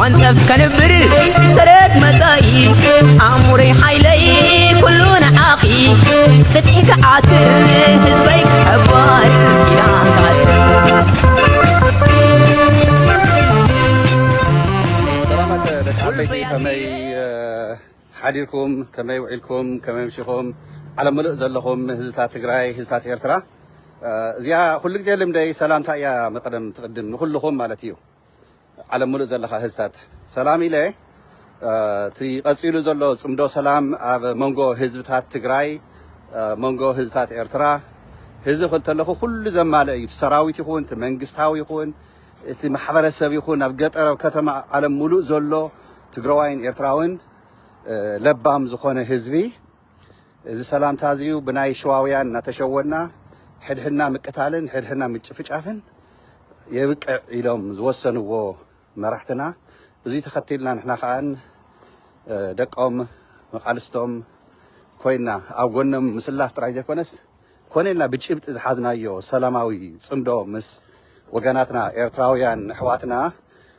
وانسف كنبر سرد مزاي عمري حيلي كلنا عاقي فتحك عاتر هزبيك حبار إلى كاسر سلامات لحبيتي كمي حديركم كمي وعيلكم كمي مشيكم على ملء زلهم هزتات تجراي هزتات إيرترا زيا كل زي اللي مدي سلام تايا مقدم تقدم نخلهم مالتيو على ملء زلها هزتات سلامي لي تي قصيلو زلو صمدو سلام منغو هزتات تجراي منغو هزتات إيرترا هزب خلتلخو كل زمالة سراويت يكون تمنجستاوي يكون تي محبرسب يكون أبجت كتم على ملء زلو تجراين إيرتراون لبام زخونه هزبي إذا سلام تازيو بناي شواويان نتشوّرنا حدحنا مقتالن حدحنا متفجافن يبقى إلهم زوسنوا مرحتنا زي تختيلنا نحنا خان دقهم مقالستهم كوينا أوغنم مسلاح ترايجا كونس كوننا بجيبت إذا حزنايو سلاماوي صندو مس وقناتنا إيرتراويان حواتنا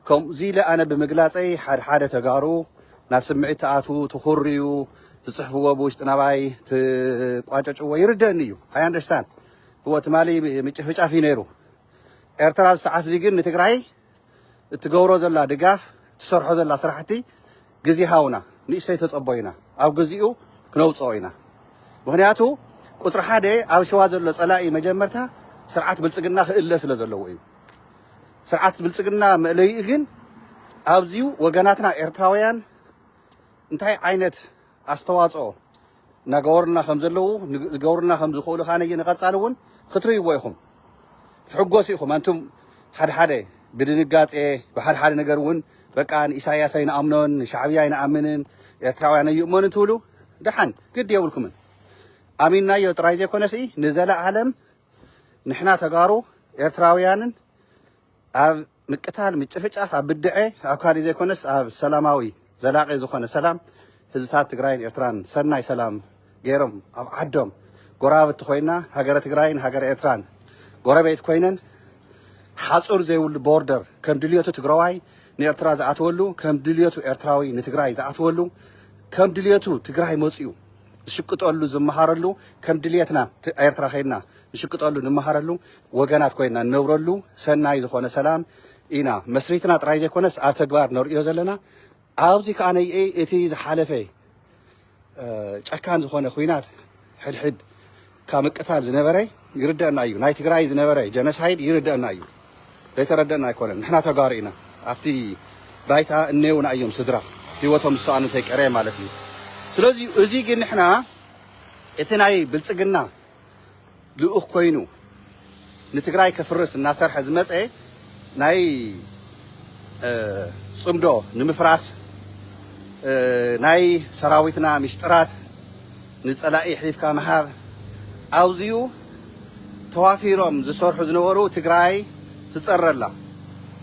كم زي أنا بمقلاتي حد تقارو ناس سمعت آتو تخريو تصحفوا بوشت نباي تقاججوا يردنيو I understand هو تمالي متفجافي نيرو إيرترا ساعات زيجن نتقراي تقورو زلا دقاف تسرحو زلا سرحتي جزي هاونا نيشتي تصبوينا أو جزيو كنوصوينا مهنياتو قطر حادي أو شوازل صلاقي مجمرتها سرعات بلصقنا إلا سلازلو إيو سرعات بلصقنا ملي إجن أبزيو وجناتنا إيرتراويان انتهي عينت أستواصو نجورنا خمزلو نجورنا خمز خول خانة نقصالون خطري وياهم تحجوسيهم أنتم حد بدنقات إيه بحد نجرون فكان إساياسين أمنون شعبيين أمنن يتراويان يؤمنون تولو دحن كده يقولكم أميننا يترايزي كونسي نزل عالم نحنا تجارو يتراويان أب مقتال متفق أب بدعي أكاري زي كونس أب سلاماوي زلاقي زخون السلام هزتات تجراين إيرتران سرناي سلام غيرهم عدهم قرابة تخوينا هجرة تجراين هجرة إيرتران قرابة كوينن حصور زي البوردر كم دليتو تجراوي نيرترا زعتولو كم دليتو إيرتراوي نتجراي زعتولو كم دليتو تجراي موسيو شقطولو زمهارلو كم دليتنا إيرترا خيرنا شقطولو نمهارلو وجنات كوينا نورلو سرناي زخون السلام إنا مسريتنا ترايزي كونس أتكبر نور يوزلنا عاوزي كأنا إتي زحلفي أكان زخونة خوينات حد كامقتال زنبري يردنا أيو نايت جراي زنبري جنسايد يردنا أيو لا تردنا يكون نحنا تجارينا أفتي بايتها النيون أيوم صدرا هوتهم الصانع تكري مالتي سلوزي أزيج نحنا إتناي بلسقنا لأخ كوينو نتجراي كفرس الناصر حزمت إيه ناي صمدو نمفراس ناي سراويتنا مشترات نتصلاقي حليف كامهاب أوزيو توافيرهم زسورحو زنورو تقراي تتصرلا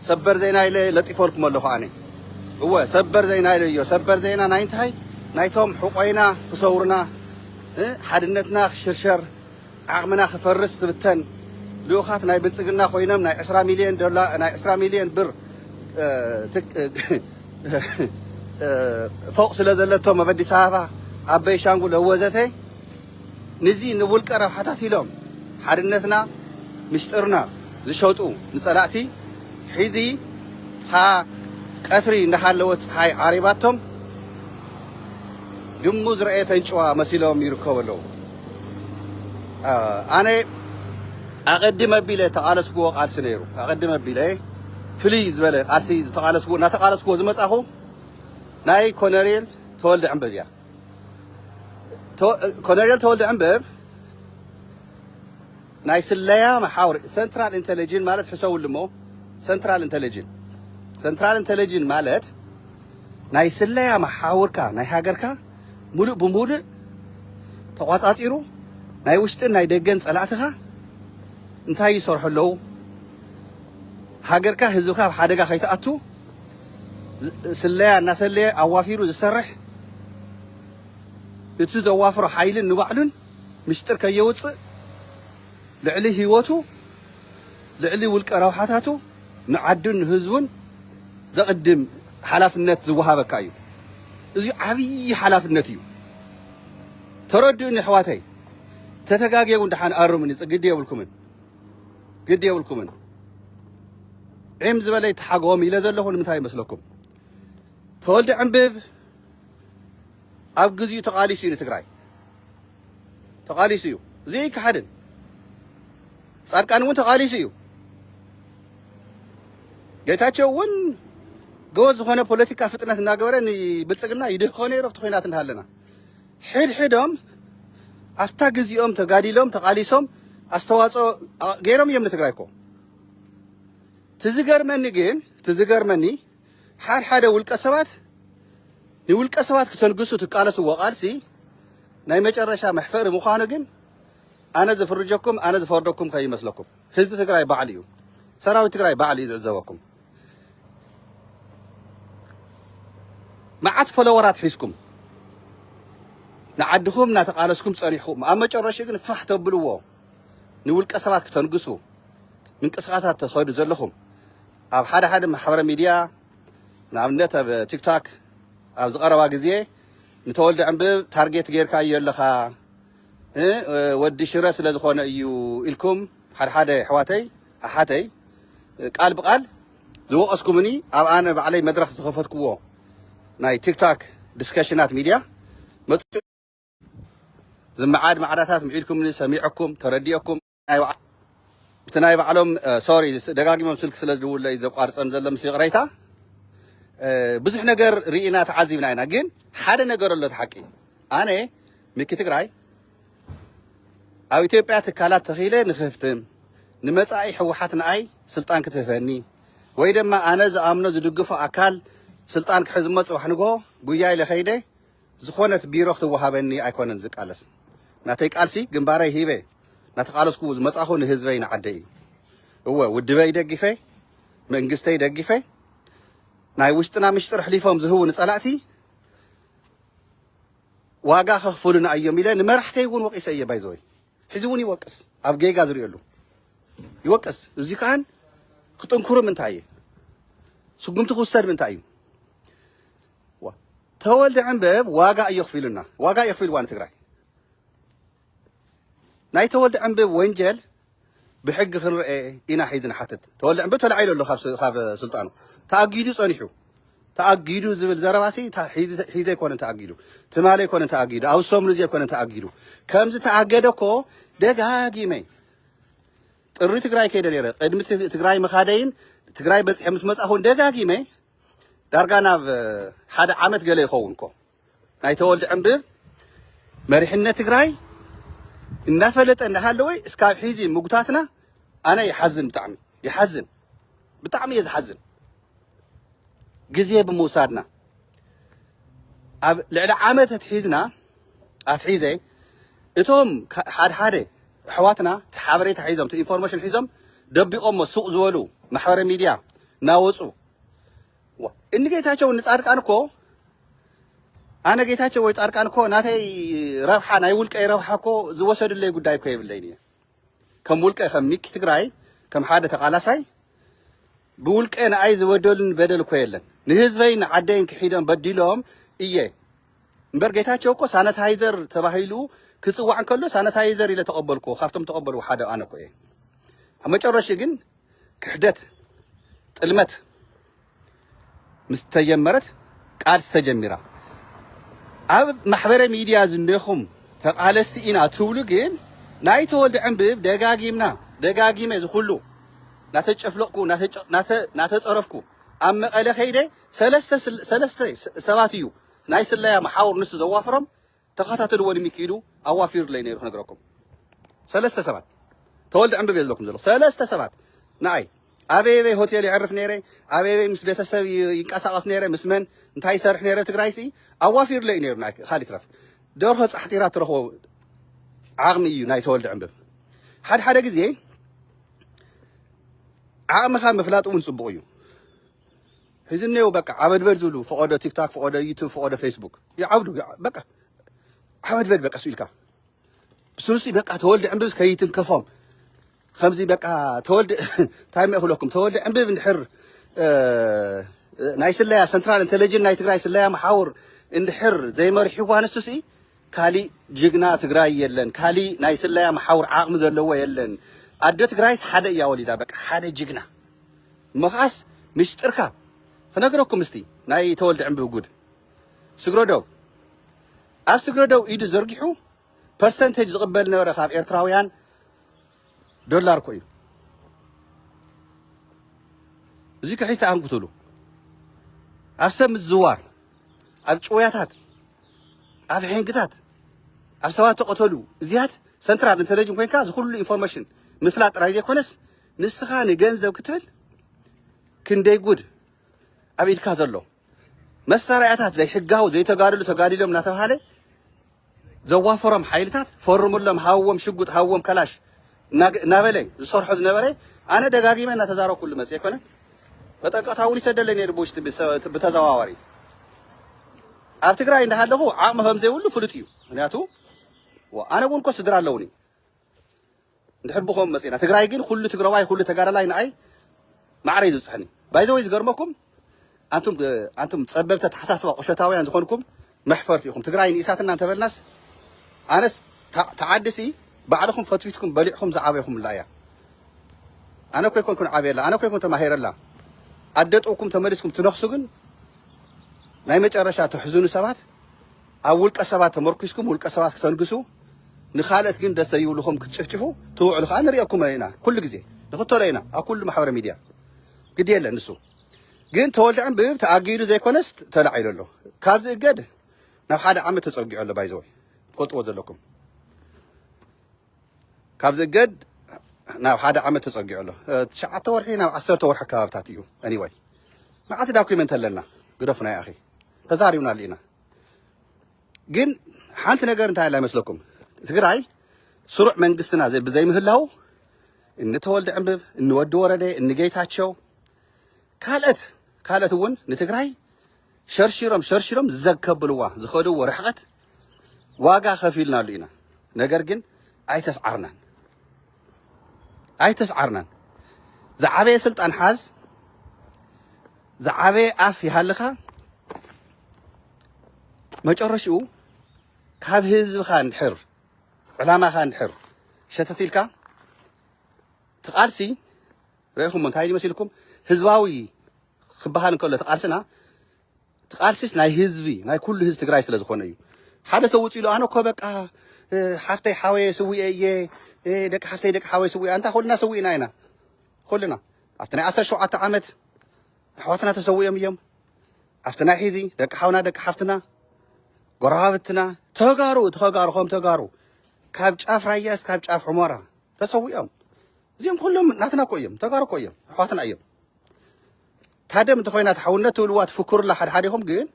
سبر زينا إلي لطيفولكم اللهو عني هو سبر زينا إلي يو سبر زينا ناينتهاي نايتهم حقوينا تصورنا حدنتنا شرشر عقمنا خفرس تبتن لوخات ناي بلسقنا خوينم ناي 10 مليون دولار ناي 10 مليون بر فوق سلازلتو مبدي سافا أبي شانقول هوزته نزي نقول كرا حتى لهم حرنتنا مشترنا زشوتو نصلاتي حيزي فا كثري نحلوت هاي عريباتهم دموز رأيتن شوا مسيلهم يركبوا أنا أقدم بيله تعال سكوا قال سنيرو أقدم بيله فليز بله أسي تعال سكوا نتعال سكوا زمس أخو ناي كونريل تولد عم ببيا كونريل تولد عم بب ناي سليا محاور سنترال انتليجين مالت حسول لمو سنترال انتليجين مالت ناي سليا محاور كا ناي هاجر كا ملء بملء تواصاتيرو ناي وشتن ناي دقن صلاتها انتهي يصرح له هاجر كا هزوكا حدقا خيتأتو سليا ناسليا أوافيرو زسرح يتسو زوافرو حايلن نبعلن مشتر كيوص لعلي هيوتو لعلي ولك روحاتاتو نعدن هزون زقدم ሓላፍነት ዝወሃበካ እዩ እዚ ዓብይ ሓላፍነት እዩ ተረድኡኒ ኣሕዋተይ ተተጋገዩ እንዳሓን ኣርሙኒ ግድ የብልኩምን عم زبالي تحقهم إلى زلهم المتاي مسلكم تولد عنبب أبجزيو تقاليسيو نتقراي تقاليسيو زي كحدن صار كانوا تقاليسيو جيتاتشو ون جوز هنا بوليتيكا فتنة ناقورة بلسقنا يدخلون يرفض خينات نهالنا حدهم أفتاجزيهم تقاليلهم تقاليسهم أستواصو غيرهم يوم نتقرايكم تزجر مني حدا والكسبات نقول كسبات كتنقصوا تقالسوا وقالسي ناي مجرشا محفر مخانقين أنا زفرجكم أنا زفردكم كي مسلكم حزب تقراي بعليو سراوي تقراي بعلي زوجكم ما عاد فلورات حيسكم نعدهم نتقالسكم صريحهم أما مجرشا كن فحت بلوه نقول كسبات كتنقصوا من كسرات تخيل زلهم أب حدا محور ميديا نعملنا تب تيك توك أب زقرا واجزية نتولد عم بتارجت غير كاي يلخا ودي شراس اللي زخونا يو إلكم حدا حواتي أحاتي قال بقال ذو أسكمني أب أنا بعلي مدرسة زخفت كوو ناي تيك توك ديسكشنات ميديا زمعاد معادات معيدكم من سميعكم ترديكم أيوة بتنايب علوم سوري دقاقي ممسلك سلز دول لي ذو قارص أنزل مسيق ريتا بزح نجر رينا تعزي مناينا جن حدا نجر اللي تحكي أنا ميكي تقراي أو يتبعت كالات تخيلة نخفتم نمسعي حوحاتنا أي سلطان كتفني وإذا ما أنا زأمنا زدقفة أكل سلطان كحزمت وحنقو بوياي لخيدة زخونة بيروخت وهابني أيكون نزك ألس ناتيك ألسي جنباري هيبه نتقالس كوز مسأخون هزبين عدي هو ودبي دقفه منقستي دقفه ناي وشتنا مشتر حليفهم زهو نسألاتي واقع خفولنا أيام إلى نمرحتي يقول وقيس أي بايزوي حزوني وقس أبجي قادر يقولوا يوقس زي كان خطن كرة من تاعي سقمت خسر من تاعي تولد عن باب واقع يخفلنا واقع يخفل وان تقرأ ناي تولد عم بوينجل بحق خر إنا حيزن حتت تولد عم بتلا عيله خاف سلطانه تأجيدو صنيحو تأجيدو زبل زرباسي حيز يكون تأجيدو تمالي يكون تأجيدو أو سومرز يكون تأجيدو كم تأجيدو كو دقاقي مي الري تقراي كيدا ليرة قدم تقراي مخادين تقراي بس حمس مسأخون دقاقي مي دارقانا حدا عامت قال يخونكو ناي تولد عم مريحنا تقراي النفلت أن هالوي إسكاب حيزي مقطعتنا أنا يحزن بطعمي يحزن جزية بموسادنا لعل عامة تحيزنا أتحيزي إتهم حد حواتنا تحابري تحيزهم تإنفورميشن حيزهم دبي سوق زولو محور ميديا ناوصو إني جيتاچو نصارك أنكو أنا جيتاچو ويصارك أنكو ناتي ربحة نايولك أي ربحة كو زوسد اللي قداي كوي بالليل كم ولك خميك تقراي كم حادة قالاساي بولك أنا عايز ودولن بدل كويلن نهزبين عدين كحيدن بديلهم إيه مبرجيتاچو كو سانيتايزر تباهيلو كصوا عن كله سانيتايزر إلى تقبلكو خافتم تقبلوا حدا أنا كوي أما تشرش جن كحدت المت مستجمرت قال استجمرة أب محبر ميديا زندخم تقالستي إنا تولو جن ناي تولد عم بيب دقاقي ما يزخلو ناتجفلقكو ناتتصرفكو أما قال خيده سلسته سباتيو ناي سلايا محاور نص زوافرم تخاطاتلو ولي ميكيلو أوافير لين يروح نقراكم سلسته سبات تولد عم بيب لكم زلو سلسته سبات ناي أبي هوتيل يعرف نيري أبي مس بيتسب ينقصقص نيري مسمن انتهي سرح نيري تقرايسي أوافير لين يروح ناك خالي ترف دورها احتيرات تروحو عاغمي ناي تولد عم بيب حد جزيه عام خام مفلات ونصبغيو هزنيو بقى عبد فرزولو فقود تيك توك فقود يوتيوب فقود فيسبوك يعودو بقى عبد فرد بقى سويلكا بسوسي بقى تولد عم بس كيتن كفام خمسي بقى تولد تايم أقولكم تولد عم بنحر ናይ ስለያ ሰንትራል ኢንተለጀንስ ናይ ትግራይ ስለያ መሓውር እንድሕር ዘይመርሒዋ ንሱሲ ካሊ ጅግና ትግራይ የለን ካሊ ናይ ስለያ መሓውር ዓቕሚ ዘለዎ የለን ኣደ ትግራይስ ሓደ እያ ወሊዳ በቃ ሓደ ጅግና መኻስ ምስጢርካ ክነግረኩም እስቲ ናይ ተወልደ ዕንብብ ጉድ ስግረዶው ኣብ ስግረዶው ኢዱ ዘርጊሑ ፐርሰንቴጅ ዝቕበል ነበረ ካብ ኤርትራውያን ዶላር ኮ እዩ እዚ ከሒታ አንኩትሉ ኣብ ሰብ ምዝዋር ኣብ ጭውያታት ኣብ ሕንግታት ኣብ ሰባት ተቆተሉ እዚያት ሰንትራል ኢንተለጀንስ ኮይንካ ዝኩሉ ኢንፎርሜሽን ምፍላጥ ጥራይ ዘይኮነስ ንስኻ ንገንዘብ ክትብል ክንደይ ጉድ ኣብ ኢድካ ዘሎ መሳርያታት ዘይሕጋው ዘይተጋድሉ ተጋዲሎም እናተባሃለ ዘዋፈሮም ሓይልታት ፈርሙሎም ሃወም ሽጉጥ ሃወም ከላሽ እናበለ ዝሰርሖ ዝነበረ ኣነ ደጋጊመ እናተዛረብኩ ኩሉ መጽ ይኮነ በጠቃታውን ይሰደለኝ ነይሩ ብውሽጢ ብተዘዋዋሪ ኣብ ትግራይ እንዳሃለኹ ዓቕሚ ከም ዘይብሉ ፍሉጥ እዩ ምክንያቱ ኣነ እውን ኮ ስድራ ኣለውኒ እንድሕር ብኸም መጽና ትግራይ ግን ኩሉ ትግራዋይ ኩሉ ተጋዳላይ ንኣይ ማዕረይ ዝብፅሕኒ ባይዘወይ ዝገርመኩም አንቱም ፀበብተ ተሓሳስባ ቁሸታውያን ዝኾንኩም መሕፈርቲ ኢኹም ትግራይ ንኢሳትና እንተበልናስ ኣነስ ተዓድሲ ባዕልኹም ፈትፊትኩም በሊዕኹም ዝዓበይኹም ላያ ኣነ ኮ ይኮንኩን ዓብየላ ኣነ ኮ ይኮን ተማሂረላ ኣደጥኩም ተመሊስኩም ትነኽሱ ግን ናይ መጨረሻ ተሕዝኑ ሰባት ኣብ ውልቀ ሰባት ተመርኪስኩም ውልቀ ሰባት ክተንግሱ ንኻልኦት ግን ደስ ዘይብልኹም ክትጭፍጭፉ ትውዕሉ ከዓ ንሪአኩም ኢና ኩሉ ግዜ ንኽተሎ ኢና ኣብ ኩሉ ማሕበረ ሚድያ ግድ የለን ንሱ ግን ተወልደ ዕንብብ ተኣጊዱ ዘይኮነስ ተላዒሉ ኣሎ ካብዚ እገድ ናብ ሓደ ዓመት ተፀጊዑ ኣሎ ባይዘወይ ትፈልጥዎ ዘለኩም ካብዚ እገድ ናብ ሓደ ዓመት ተፀጊዑ ኣሎ 9 ወርሒ ናብ 10 ወርሒ ከባብታት እዩ ኤኒዌይ መዓት ዳኩመንት ኣለና ግደፍና ያ ኣኺ ተዛሪብና ኣለና ግን ሓንቲ ነገር እንታይ ኣላ ይመስለኩም ትግራይ ስሩዕ መንግስትና ብዘይምህላው እንተወልደ ዕንብብ እንወዲ ወረደ እንጌታቸው ካልኦት እውን ንትግራይ ሸርሺሮም ዝዘከብልዋ ዝኸድዎ ርሕቐት ዋጋ ከፊልና ኣሎ ኢና ነገር ግን ኣይተስዓርናን ዝዓበየ ስልጣን ሓዝ ዝዓበየ ኣፍ ይሃልኻ መጨረሽኡ ካብ ህዝብኻ እንድሕር ዕላማኻ እንድሕር ሸተቲልካ ትቃልሲ ርኢኹም እንታይ ይመስልኩም ህዝባዊ ክበሃል እንከሎ ተቃልስና ተቃልሲስ ናይ ህዝቢ ናይ ኩሉ ህዝቢ ትግራይ ስለ ዝኾነ እዩ ሓደ ሰብ ውፅኡ ኢሉ ኣነ እኮ በቃ ሓፍተይ ሓወየ ስውየ እየ ደቂ ሓፍተይ ደቂ ሓወየ ስውየ እንታ ኩልና ሰዊእና ኢና ኩልና ኣብቲ ናይ 17 ዓመት ኣሕዋትና ተሰዊኦም እዮም ኣብቲ ናይ ሒዚ ደቂ ሓውና ደቂ ሓፍትና ጎረባብትና ተጋሩ ከም ተጋሩ ካብ ጫፍ ራያስ ካብ ጫፍ ሑመራ ተሰዊኦም እዚኦም ኩሎም ናትና እኮ እዮም ተጋሩ እኮ እዮም ኣሕዋትና እዮም ታደም እንተኮይና ተሓውነት ትብልዋ ትፍክሩላ ሓደ ኢኹም ግን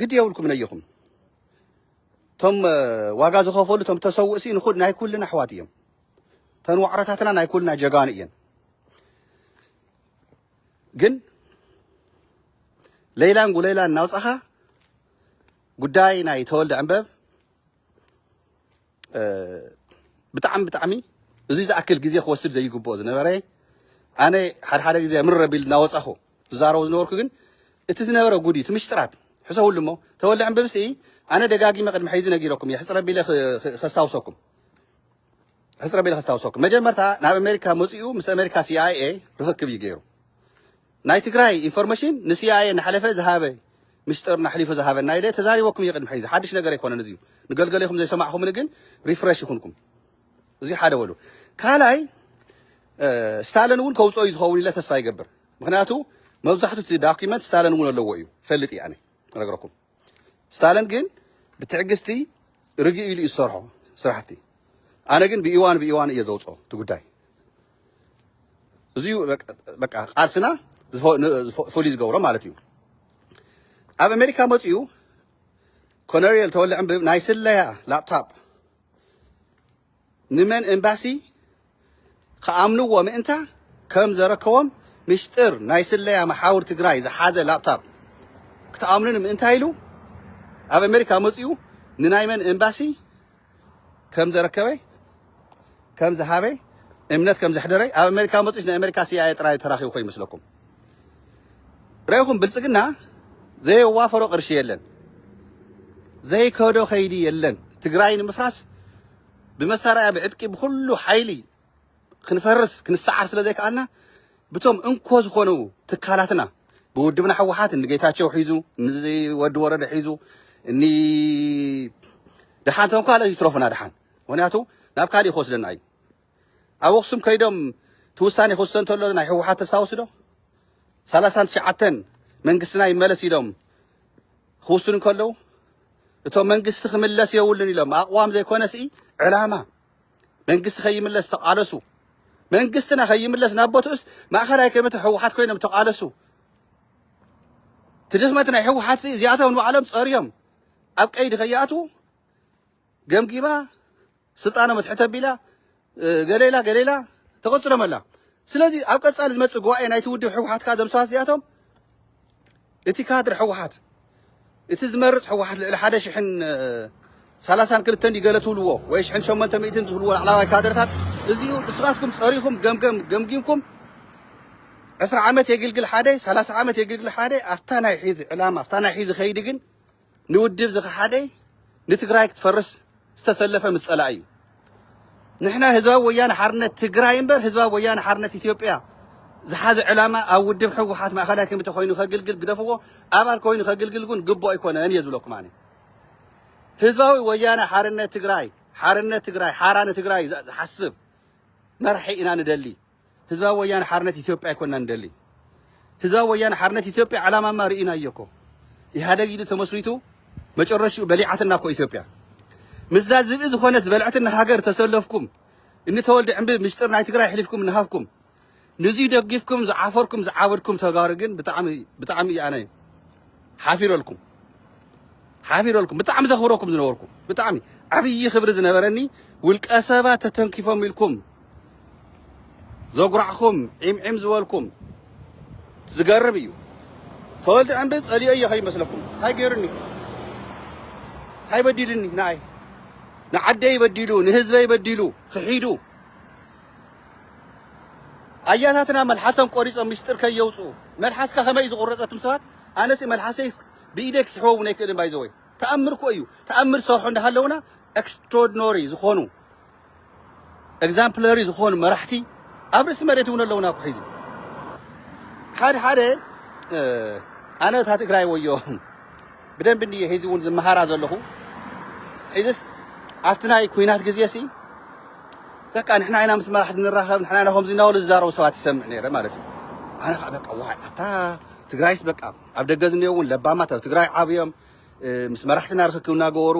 ግድ የብልኩም ነይኹም ቶም ዋጋ ዝኸፈሉ ቶም ተሰውእሲ ንኹድ ናይ ኩልና ኣሕዋት እዮም ተን ዋዕረታትና ናይ ኩልና ጀጋኑ እየን ግን ሌይላን ጉሌላን እናውፃኻ ጉዳይ ናይ ተወልደ ዕንበብ ብጣዕሚ እዙይ ዝኣክል ግዜ ክወስድ ዘይግብኦ ዝነበረ ኣነ ሓደ ግዜ ምር ቢል እናወፃኹ ዝዛረቡ ዝነበርኩ ግን እቲ ዝነበረ ጉዲ እቲ ምሽጥራት ሕሰውሉ እሞ ተወልደ ዕንበብሲ ኣነ ደጋጊመ ቅድሚ ሕዚ ነጊረኩም እየ ሕፅረ ቢለ ከስታውሰኩም መጀመርታ ናብ ኣሜሪካ መፅኡ ምስ ኣሜሪካ CIA ርክክብ እዩ ገይሩ ናይ ትግራይ ኢንፎርሜሽን ንCIA እናሓለፈ ዝሃበ ምስጢር ናሕሊፉ ዝሃበና ኢለ ተዛሪበኩም እየ ቅድሚ ሕዚ ሓድሽ ነገር ኣይኮነን እዚዩ ንገልገለይኩም ዘይሰማዕኹምን ግን ሪፍሬሽ ይኹንኩም እዚ ሓደ በሉ ካልኣይ ስታሊን እውን ከውፅኦ እዩ ዝኸውን ኢለ ተስፋ ይገብር ምክንያቱ መብዛሕትኡ እቲ ዳኩመንት ስታሊን እውን ኣለዎ እዩ ፈልጥ እየ ኣነ ነገረኩም ስታሊን ግን ብትዕግስቲ ርግኡ ኢሉ እዩ ዝሰርሖ ስራሕቲ ኣነ ግን ብኢዋን እየ ዘውፅኦ እቲ ጉዳይ እዚዩ በቃ ቃልስና ፍሉይ ዝገብሮ ማለት እዩ ኣብ ኣሜሪካ መፅኡ ኮነሪየል ተወልደ ዕንብብ ናይ ስለያ ላፕቶፕ ንመን ኤምባሲ ከኣምንዎ ምእንታ ከም ዘረከቦም ምስጢር ናይ ስለያ መሓውር ትግራይ ዝሓዘ ላፕቶፕ ክትኣምኑን ምእንታይ ኢሉ ኣብ ኣሜሪካ መፅኡ ንናይ መን ኤምባሲ ከም ዘረከበ ከም ዝሃበ እምነት ከም ዘሕደረ ኣብ ኣሜሪካ መፅኡ ናይ ኣሜሪካ CIA ጥራይ ተራኺቡ ኮ ይመስለኩም رأيكم بلسقنا زي وافروا قرشي يلن زي كودو خيدي يلن تقراين مفراس بمسارة بعدكي بكل حيلي خنفرس كنسعر سلا زي كأننا بتوم انكوز خونو تكالاتنا بودبنا حوحات ان جيتاتشو حيزو نزي ود ورد حيزو اني دحان تنكو على يتروفنا دحان ونياتو نابكالي خوص لنا اي اوقسم كيدم توساني خوصن تولو ناي حوحات تساوس دو سالاسان شعاتن منقسنا يملس يدوم خوصن كلو اتو منقست خملس يولن يلوم اقوام زي كونسي علامة منقست خيملس تقالسو منقستنا خيملس نابوتوس ما خلاي كلمة حوحات كوينم تقالسو تدخمتنا حوحات سي زياتهم وعالم صاريهم ابقى يد خياتو جمجيبا سلطانه متحتب بلا قليلا تقصنا ملا سلازي ابقى صار زمص غواي ناي تودي حوحات كازم سواسياتهم اتي كادر حوحات اتي زمرص حوحات لحد شحن 30 كلتن يقلتولو ወይ شحن 800 ዝህልዎ على كادرታት እዚሁ እስራትኩም ጸሪኹም ገምጊምኩም 10 ዓመት የግልግል ሓደ 30 ዓመት የግልግል ሓደ አፍታናይ ሒዝ ዕላማ አፍታናይ ሒዝ ኸይድ ግን ንውድብ ዝኸ ሓደ ንትግራይ ክትፈርስ ዝተሰለፈ ምጸላ እዩ ንሕና ህዝባዊ ወያነ ሓርነት ትግራይ እምበር ህዝባዊ ወያነ ሓርነት ኢትዮጵያ ዝሓዘ ዕላማ ኣብ ውድብ ሕወሓት ማእኸላይ ከምቲ ኮይኑ ከግልግል ግደፍዎ ኣባል ኮይኑ ከግልግል ግን ግቦ ኣይኮነን እየ ዝብለኩም ኣነ ህዝባዊ ወያነ ሓርነት ትግራይ ሓራነ ትግራይ ዝሓስብ መርሒ ኢና ንደሊ ህዝባዊ ወያነ ሓርነት ኢትዮጵያ ኣይኮንና ንደሊ ህዝባዊ ወያነ ሓርነት ኢትዮጵያ ዕላማማ ርኢና እየኮ ኢህአደግ ኢሉ ተመስሪቱ መጨረሻው በሊዓትና ኮ ኢትዮጵያ ምዛ ዝብእ ዝኾነት ዝበልዕትና ሃገር ተሰለፍኩም እንተወልደ ዕምብ ምስጢር ናይ ትግራይ ሕሊፍኩም ንሃብኩም ንዚ ደግፍኩም ዝዓፈርኩም ዝዓወድኩም ተጋሩ ግን ብጣዕሚ ኣነ ሓፊረልኩም ብጣዕሚ ዘኽብረኩም ዝነበርኩም ብጣዕሚ ዓብይ ክብሪ ዝነበረኒ ውልቀ ሰባት ተተንኪፎም ኢልኩም ዘጉራዕኩም ዒምዒም ዝበልኩም ዝገርም እዩ ተወልደ ዕምብ ጸልዮ እየ ከይመስለኩም እንታይ ገይሩኒ እንታይ በዲልኒ ንኣይ ንዓደይ ይበዲሉ ንህዝበይ ይበዲሉ ክሒዱ ኣያታትና መልሓሰም ቆሪፆም ምስጢር ከየውፅኡ መልሓስካ ከመይ ዝቁረፀት ሰባት ኣነሲ መልሓሰይ ብኢደይ ክስሕቦ እውን ኣይክእልን ባይዘወይ ተኣምር ኮ እዩ ተኣምር ዝሰርሑ እንዳሃለውና ኤክስትራኦርዲናሪ ዝኾኑ ኤግዛምፕለሪ ዝኾኑ መራሕቲ ኣብ ርእሲ መሬት እውን ኣለውና ኮ ሒዚ ሓደ ኣነ እታ ትግራይ ወዮ ብደንብ እንድየ ሒዚ እውን ዝመሃራ ዘለኹ ሒዝስ ኣብቲ ናይ ኩናት ግዜ ሲ በቃ ንሕና ኢና ምስ መራሕቲ ንራኸብ ንሕና ኢና ከምዚ እናበሉ ዝዛረቡ ሰባት ይሰምዕ ነይረ ማለት እዩ ኣነ ከዓ በቃ ዋይ ኣታ ትግራይስ በቃ ኣብ ደገ ዝኒአው እውን ለባማት ኣብ ትግራይ ዓብዮም ምስ መራሕትና ርክክብ እናገበሩ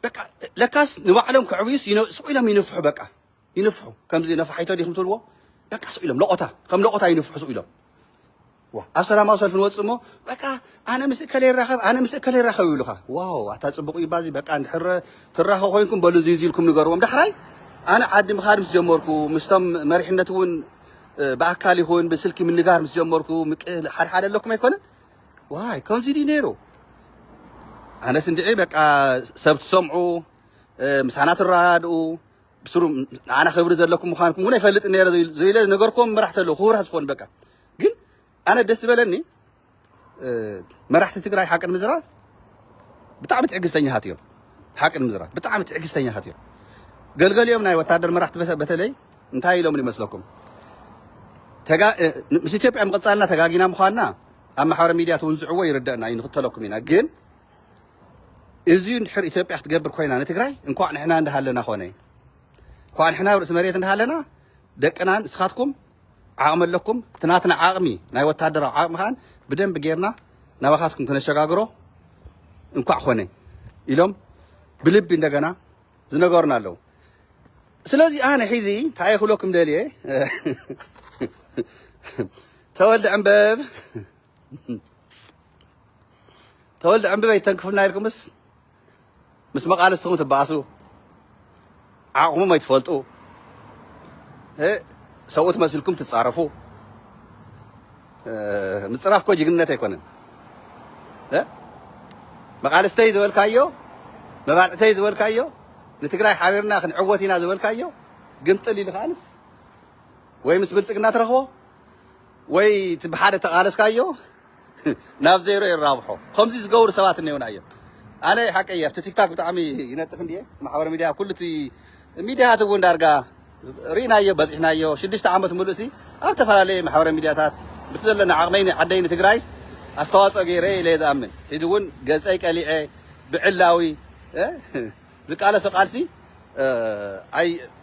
በቃ ለካስ ንባዕሎም ክዕብዩስ ስቁ ኢሎም ይንፍሑ በቃ ይንፍሑ ከምዚ ነፋሒቶ ዲኹም ትብልዎ በቃ ስቁ ኢሎም ለቆታ ከም ለቆታ ይንፍሑ ስቁ ኢሎም ኣብ ሰላማዊ ሰልፊ ንወፅእ እሞ በቃ ኣነ ምስ እከለ ይራኸብ ይብሉኻ ዋው ኣታ ፅቡቕ እዩ ባዚ በቃ እንድሕር ትራኸቡ ኮይንኩም በሉ እዚ ኢልኩም ንገርዎም ዳሕራይ ኣነ ዓዲ ምኻድ ምስ ጀመርኩ ምስቶም መሪሕነት እውን ብኣካል ይኹን ብስልኪ ምንጋር ምስ ጀመርኩ ምቅል ሓደ ኣለኩም ኣይኮነን ዋይ ከምዚ ዲ ነይሩ ኣነስ እንድዒ በቃ ሰብ ትሰምዑ ምሳና ትራድኡ ብስሩ ኣነ ክብሪ ዘለኩም ምዃንኩም እውን ኣይፈልጥ ነይረ ዘኢለ ነገርኩም መራሕቲ ኣለዉ ክቡራት ዝኾኑ በቃ ግን ኣነ ደስ ዝበለኒ መራሕቲ ትግራይ ሓቅን ምዝራብ ብጣዕሚ ትዕግስተኛታት እዮም ሓቅን ምዝራብ ብጣዕሚ ትዕግስተኛታት እዮም ገልገሊኦም ናይ ወታደር መራሕቲ በተለይ እንታይ ኢሎም ይመስለኩም ምስ ኢትዮጵያ ምቕፃልና ተጋጊና ምዃንና ኣብ ማሕበራዊ ሚድያ ትውንዝዕዎ ይርደአና ይንኽተለኩም ኢና ግን እዚዩ እንድሕር ኢትዮጵያ ክትገብር ኮይና ንትግራይ እንኳዕ ንሕና እንዳሃለና ኾነ እንኳዕ ንሕና ርእሲ መሬት እንዳሃለና ደቅናን ንስኻትኩም ዓቕሚ ኣለኩም ትናትና ዓቕሚ ናይ ወታደራዊ ዓቕሚ ኻን ብደንብ ጌርና ናባኻትኩም ክነሸጋግሮ እንኳዕ ኾነ ኢሎም ብልቢ እንደገና ዝነገሩና ኣለዉ ስለዚ ኣነ ሒዚ እንታይ ክብለኩም ደልየ ተወልደ ዕንበብ ኣይተንክፉልና ኢልኩምስ ምስ መቃለስትኩም ትበኣሱ ዓቕሞም ኣይትፈልጡ ሰብኡት መስልኩም ትፃረፉ ምፅራፍ ኮ ጅግንነት ኣይኮነን መቃለስተይ ዝበልካዮ መባልዕተይ ዝበልካዮ ንትግራይ ሓቢርና ክንዕወት ኢና ዝበልካዮ ግምጥል ኢሉ ከኣንስ ወይ ምስ ብልፅግና ትረኽቦ ወይ ብሓደ ተቃለስካዮ ናብ ዜሮ ይራብሖ ከምዚ ዝገብሩ ሰባት እነዩና እዮም ኣነ ሓቀይ ኣብቲ ቲክታክ ብጣዕሚ ይነጥፍ እንዴ ማሕበራዊ ሚድያ ኩልቲ ሚድያታት እውን ዳርጋ ሪናዮ በፂሕናዮ 6 ዓመት ሙሉእ ሲ ኣብ ተፈላለየ ማሕበራዊ ሚድያታት ብትዘለና ዓቕመይ ዓደይኒ ትግራይስ ኣስተዋፅኦ ገይረ ኢለ ዝኣምን ሕዚ እውን ገፀይ ቀሊዐ ብዕላዊ ዝቃለሶ ቃልሲ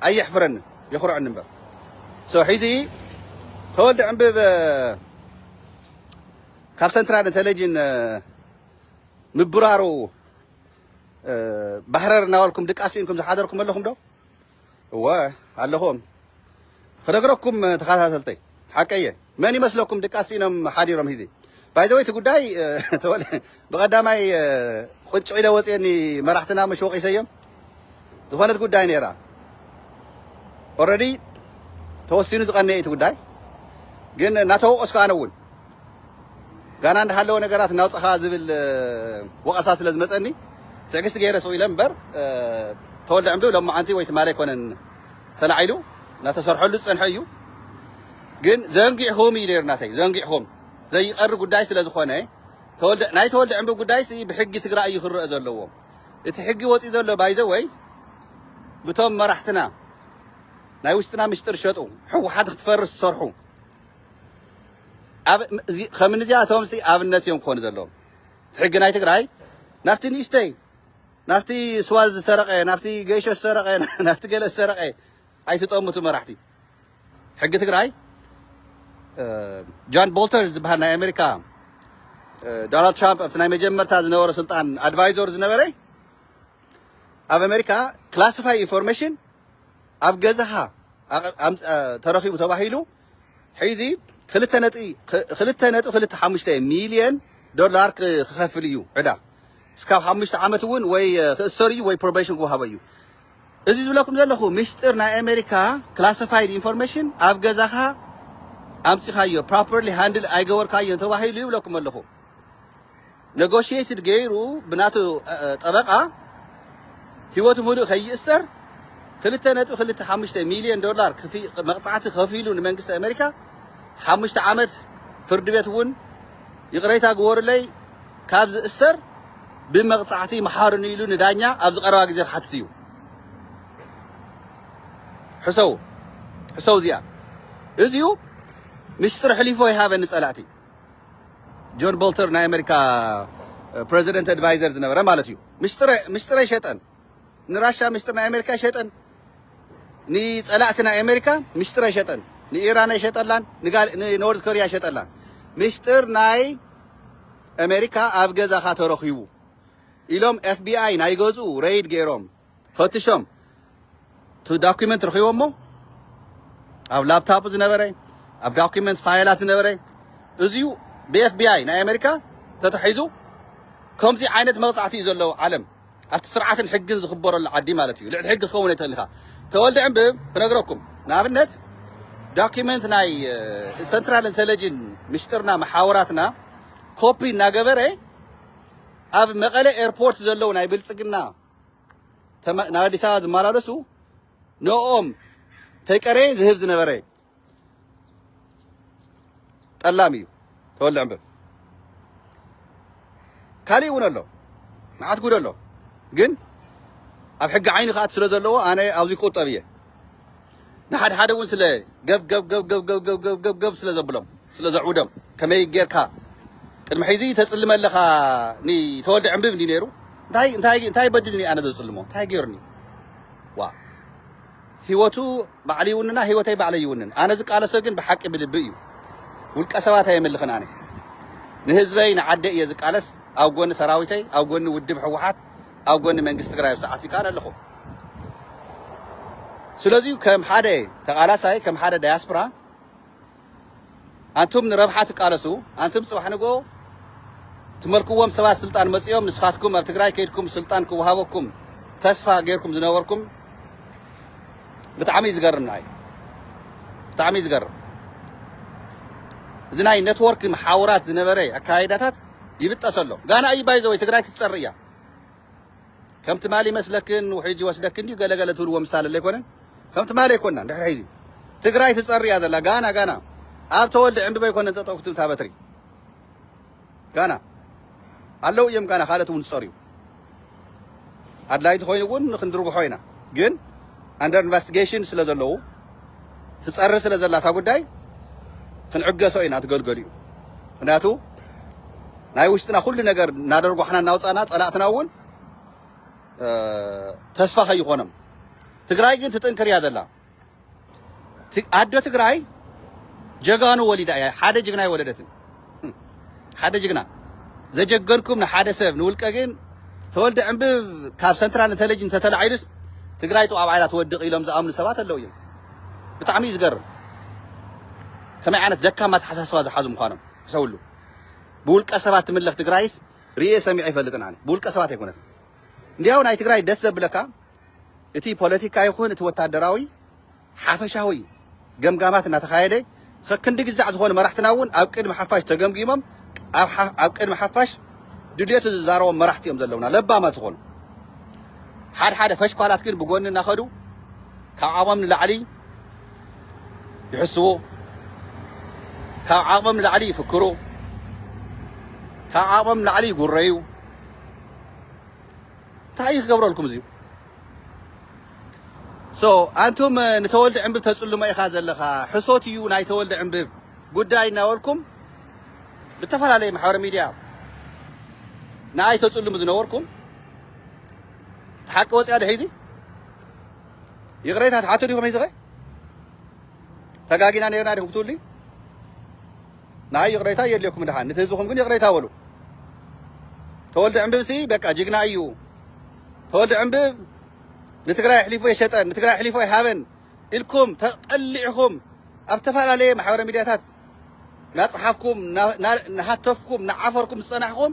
ኣየሕፍረኒ የኽርዐኒ እምበር ሶ ሕዚ ተወልደ ዕንብብ ካብ ሰንትራል ኢንተለጅን ምብራሩ ባህረር እናበልኩም ድቃሲንኩም ዝሓደርኩም ኣለኹም ዶ እወ ኣለኹም ክነግረኩም ተኸታተልተይ ሓቀየ መን ይመስለኩም ድቃሲኖም ሓዲሮም ሂዚ ባይዘወይ እቲ ጉዳይ ብቐዳማይ ቁጭ ኢለ ወፅየኒ መራሕትና መሽ ወቂሰዮም ዝኾነት ጉዳይ ነይራ ኦልሬዲ ተወሲኑ ዝቐነየ እቲ ጉዳይ ግን እናተወቆስኩ ኣነ እውን ጋና እንዳሃለወ ነገራት እናውፅኻ ዝብል ወቀሳ ስለ ዝመፀኒ ትዕግስቲ ገይረ ሰው ኢለ እምበር ተወልደ ዕንብብ ሎማዓንቲ ወይ ትማል ኣይኮነን ተላዒሉ እናተሰርሐሉ ዝፀንሐ እዩ ግን ዘንጊዕኹም እዩ ነይሩ ናተይ ዘንጊዕኹም ዘይቀሪ ጉዳይ ስለ ዝኾነ ናይ ተወልደ ዕንብብ ጉዳይ ብሕጊ ትግራይ እዩ ክርአ ዘለዎ እቲ ሕጊ ወፂኡ ዘሎ ባይዘወይ ብቶም መራሕትና ናይ ውሽጥና ምስጢር ሸጡ ሕወሓት ክትፈርስ ዝሰርሑ ከምኒ እዚኣቶም ኣብነት እዮም ክኾኑ ዘለዎም እቲ ሕጊ ናይ ትግራይ ናብቲ ንእሽተይ ናብቲ ስዋ ዝሰረቀ ናብቲ ገይሾ ዝሰረቀ ናብቲ ገለ ዝሰረቀ ኣይትጠምቱ መራሕቲ ሕጊ ትግራይ ጆን ቦልተር ዝበሃል ናይ ኣሜሪካ ዶናልድ ትራምፕ ኣብቲ ናይ መጀመርታ ዝነበረ ስልጣን ኣድቫይዘር ዝነበረ ኣብ ኣሜሪካ ክላሲፋይ ኢንፎርሜሽን ኣብ ገዛኻ ተረኺቡ ተባሂሉ ሕዚ 2.25 ሚልዮን ዶላር ክኸፍል እዩ ዕዳ እስካብ 5 ዓመት እውን ወይ ክእሰር እዩ ወይ ፕሮቤሽን ክወሃቦ እዩ እዚ ዝብለኩም ዘለኹ ምስጢር ናይ ኣሜሪካ ክላሲፋይድ ኢንፎርሜሽን ኣብ ገዛኻ ኣምፂኻዮ ፕሮፐርሊ ሃንድል ኣይገበርካዮ ተባሂሉ ይብለኩም ኣለኹ ኔጎሽየትድ ገይሩ ብናቱ ጠበቃ ሂወቱ ሙሉእ ከይእሰር 2.25 ሚልዮን ዶላር መቕፃዕቲ ከፊሉ ንመንግስቲ ኣሜሪካ 5 ዓመት ፍርዲ ቤት እውን ይቕረይታ ግበሩለይ ካብ ዝእሰር ብመቕፃዕቲ መሓርኒ ኢሉ ንዳኛ ኣብ ዝቐረባ ግዜ ክሓትት እዩ ሕሰው እዚኣ እዚኡ ምስጢር ሕሊፎ ይሃበኒ ፀላእቲ ጆን ቦልተር ናይ ኣሜሪካ ፕሬዚደንት ኣድቫይዘር ዝነበረ ማለት እዩ ምስጢር ኣይሸጠን ንራሻ ምስጢር ናይ ኣሜሪካ ይሸጠን ንፀላእቲ ናይ ኣሜሪካ ምስጢር ኣይሸጠን ንኢራን ኣይሸጠላን ንኖርዝ ኮርያ ኣይሸጠላን ምስጢር ናይ ኣሜሪካ ኣብ ገዛኻ ተረኺቡ ኢሎም ኤፍቢኣይ ናይ ገፁ ሬይድ ገይሮም ፈትሾም እቲ ዶኩመንት ረኺቦሞ ኣብ ላፕቶፕ ዝነበረ ኣብ ዶኩመንት ፋይላት ዝነበረ እዚኡ ብኤፍቢኣይ ናይ ኣሜሪካ ተተሒዙ ከምዚ ዓይነት መቕፃዕቲ እዩ ዘለዎ ዓለም ኣብቲ ስርዓትን ሕግን ዝኽበረሉ ዓዲ ማለት እዩ ልዕሊ ሕጊ ክኸውን ኣይትኽእል ኢኻ ተወልደ ዕንብብ ክነግረኩም ንኣብነት ዶኩመንት ናይ ሰንትራል ኢንተለጅን ምስጢርና መሓወራትና ኮፒ እናገበረ ኣብ መቐለ ኤርፖርት ዘለው ናይ ብልፅግና ናብ ኣዲስ ኣበባ ዝመላለሱ ንኦም ተይቀረ ዝህብ ዝነበረ ጠላም እዩ ተወልደ ዕንብብ ካሊእ እውን ኣሎ መዓት ጉድ ኣሎ ግን ኣብ ሕጊ ዓይኒ ከኣት ስለ ዘለዎ ኣነ ኣብዚ ክቁጠብ እየ ንሓደ ሓደ እውን ስለ ገብ ስለ ዘብሎም ስለ ዘዕውዶም ከመይ ጌርካ ቅድሚ ሕዚ ተፅልመ ኣለኻ ተወልደ ዕንብብ እንዲ ነይሩ እንታይ በድልኒ ኣነ ዘፅልሞ እንታይ ገይሩኒ ዋ ሂወቱ ባዕሊ ይውንና ሂወተይ ባዕለይ ይውንን ኣነ ዝቃለሶ ግን ብሓቂ ብልቢ እዩ ውልቀ ሰባት ኣየምልኽን ኣነ ንህዝበይ ንዓደይ እየ ዝቃለስ ኣብ ጎኒ ሰራዊተይ ኣብ ጎኒ ውድብ ሕወሓት ኣብ ጎኒ መንግስቲ ትግራይ ብሰዓት ይቃል ኣለኹ ስለዚ ከም ሓደ ተቃላሳይ ከም ሓደ ዳያስፖራ አንቱም ንረብሓ ትቃለሱ አንቱም ጽባሕ ንጎ ትመልክዎም ሰባት ስልጣን መጽዮም ንስኻትኩም ኣብ ትግራይ ከይድኩም ስልጣን ክወሃበኩም ተስፋ ገይርኩም ዝነበርኩም ብጣዕሚ ዝገርምናይ ብጣዕሚ ዝገርም እዚ ናይ ኔትወርክ መሓውራት ዝነበረ ኣካይዳታት ይብጠሰሎ ጋና እዩ ባይዘወይ ትግራይ ክትፀር እያ ከም ትማሊ መስለክን ውሕጂ ወስደክን ዲ ገለገለ ትብልዎ ምሳሌ ኣይኮነን ከም ትማሊ ኣይኮንና ድሕሪ ሕዚ ትግራይ ትፀር እያ ዘላ ጋና ኣብ ተወልደ ዕንብበ ኣይኮነን ተጠቅቱ ታበትሪ ጋና ኣለው እዮም ጋና ካልኦት እውን ዝፀርዩ ኣድላይቲ ኮይኑ እውን ክንድርግሖ ኢና ግን ኣንደር ኢንቨስቲጌሽን ስለ ዘለዉ ትፀሪ ስለ ዘላ እታ ጉዳይ ክንዕገሶ ኢና ትገልገሉ እዩ ምክንያቱ ናይ ውሽጥና ኩሉ ነገር እናደርጓሕና እናውፃና ፀላእትና እውን ተስፋ ከይኾኖም ትግራይ ግን ትጥንክር እያ ዘላ ኣዶ ትግራይ ጀጋኑ ወሊዳ እያ ሓደ ጅግና ይወለደትን ሓደ ጅግና ዘጀገንኩም ንሓደ ሰብ ንውልቀ ግን ተወልደ ዕንብብ ካብ ሰንትራል ኢንተለጀንስ ተተላዒሉስ ትግራይ ጥቃ ባዕላ ትወድቕ ኢሎም ዝኣምኑ ሰባት ኣለው እዮም ብጣዕሚ እዩ ዝገርም ከመይ ዓይነት ደካማ ተሓሳስባ ዝሓዙ ምዃኖም ክሰውሉ ብውልቀ ሰባት ትምለኽ ትግራይስ ርኤ ሰሚዐ ይፈልጥን ኣነ ብውልቀ ሰባት ኣይኮነትን እንዲያው ናይ ትግራይ ደስ ዘብለካ እቲ ፖለቲካ ይኹን እቲ ወታደራዊ ሓፈሻዊ ገምጋማት እናተኻየደ ክንዲ ግዛዕ ዝኾነ መራሕትና እውን ኣብ ቅድሚ ሓፋሽ ተገምጊሞም ኣብ ቅድሚ ሓፋሽ ድልየቱ ዝዛረቦም መራሕቲ እዮም ዘለውና ለባማት ዝኾኑ ሓደ ፈሽኳላት ግን ብጎኒ እናኸዱ ካብ ዓቕሞም ንላዕሊ ይሕስቡ ካብ ዓቕሞም ንላዕሊ ይፍክሩ ካብ ዓቕሞም ንላዕሊ ይጉረዩ እንታይ ክገብረልኩም እዚዩ ኣንቱም ንተወልደ ዕንብብ ተፅልሞ ኢኻ ዘለኻ ሕሶት እዩ ናይ ተወልደ ዕንብብ ጉዳይ እናበልኩም ብተፈላለየ ማሕበረ ሚድያ ንኣይ ተፅልሙ ዝነበርኩም ሓቂ ወፅያ ድሒዚ ይቕሬታ ትሓቱ ዲኹም ሒዚ ኸ ተጋጊና ነርና ዲኹም ትብሉ ንኣይ ይቕሬታ የድልየኩም ድሓን ነቲ ህዝብኹም ግን ይቕሬታ በሉ ተወልደ ዕንብብ ሲ በቃ ጅግና እዩ ተወልደ ዕንብብ ንትግራይ ኣሕሊፉ የሸጠን ንትግራይ ኣሕሊፉ ኣይሃበን ኢልኩም ተጠሊዕኹም ኣብ ተፈላለየ ማሕበረ ሚድያታት ናፅሓፍኩም ናሃተፍኩም ናዓፈርኩም ዝፀናሕኩም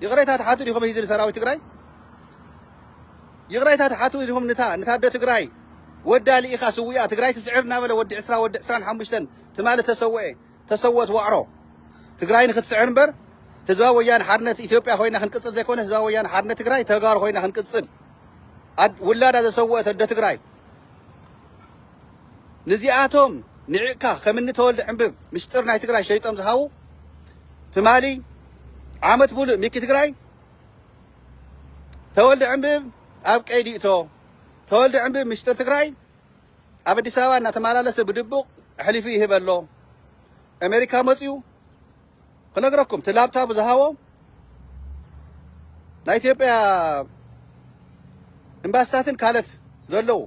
ይቕሬታ ትሓቱ ዲኹም ሒዚ ንሰራዊት ትግራይ ይቕሬታ ትሓቱ ዲኹም ንታዶ ትግራይ ወዳ ልኢኻ ስውያ ትግራይ ትስዕር እናበለ ወዲ 20 ወዲ 25 ትማለ ተሰወት ዋዕሮ ትግራይ ንክትስዕር እምበር ህዝባዊ ወያነ ሓርነት ኢትዮጵያ ኮይና ክንቅፅል ዘይኮነ ህዝባዊ ወያነ ሓርነት ትግራይ ተጋሩ ኮይና ክንቅፅል ውላዳ ዘሰወት ኣዶ ትግራይ ንዚኣቶም ንዕቕካ ከምኒ ተወልደ ዕንብብ ምስጢር ናይ ትግራይ ሸይጦም ዝሃቡ ትማሊ ዓመት ሙሉእ ሚኪ ትግራይ ተወልደ ዕንብብ ኣብ ቀይዲ እቶ ተወልደ ዕንብብ ምስጢር ትግራይ ኣብ ኣዲስ ኣበባ እናተመላለሰ ብድቡቕ ኣሕሊፉ ይህብ ኣሎ ኣሜሪካ መፅኡ ክነግረኩም እቲ ላፕታፕ ዝሃቦ ናይ ኢትዮጵያ ኤምባሲታትን ካልኦት ዘለዉ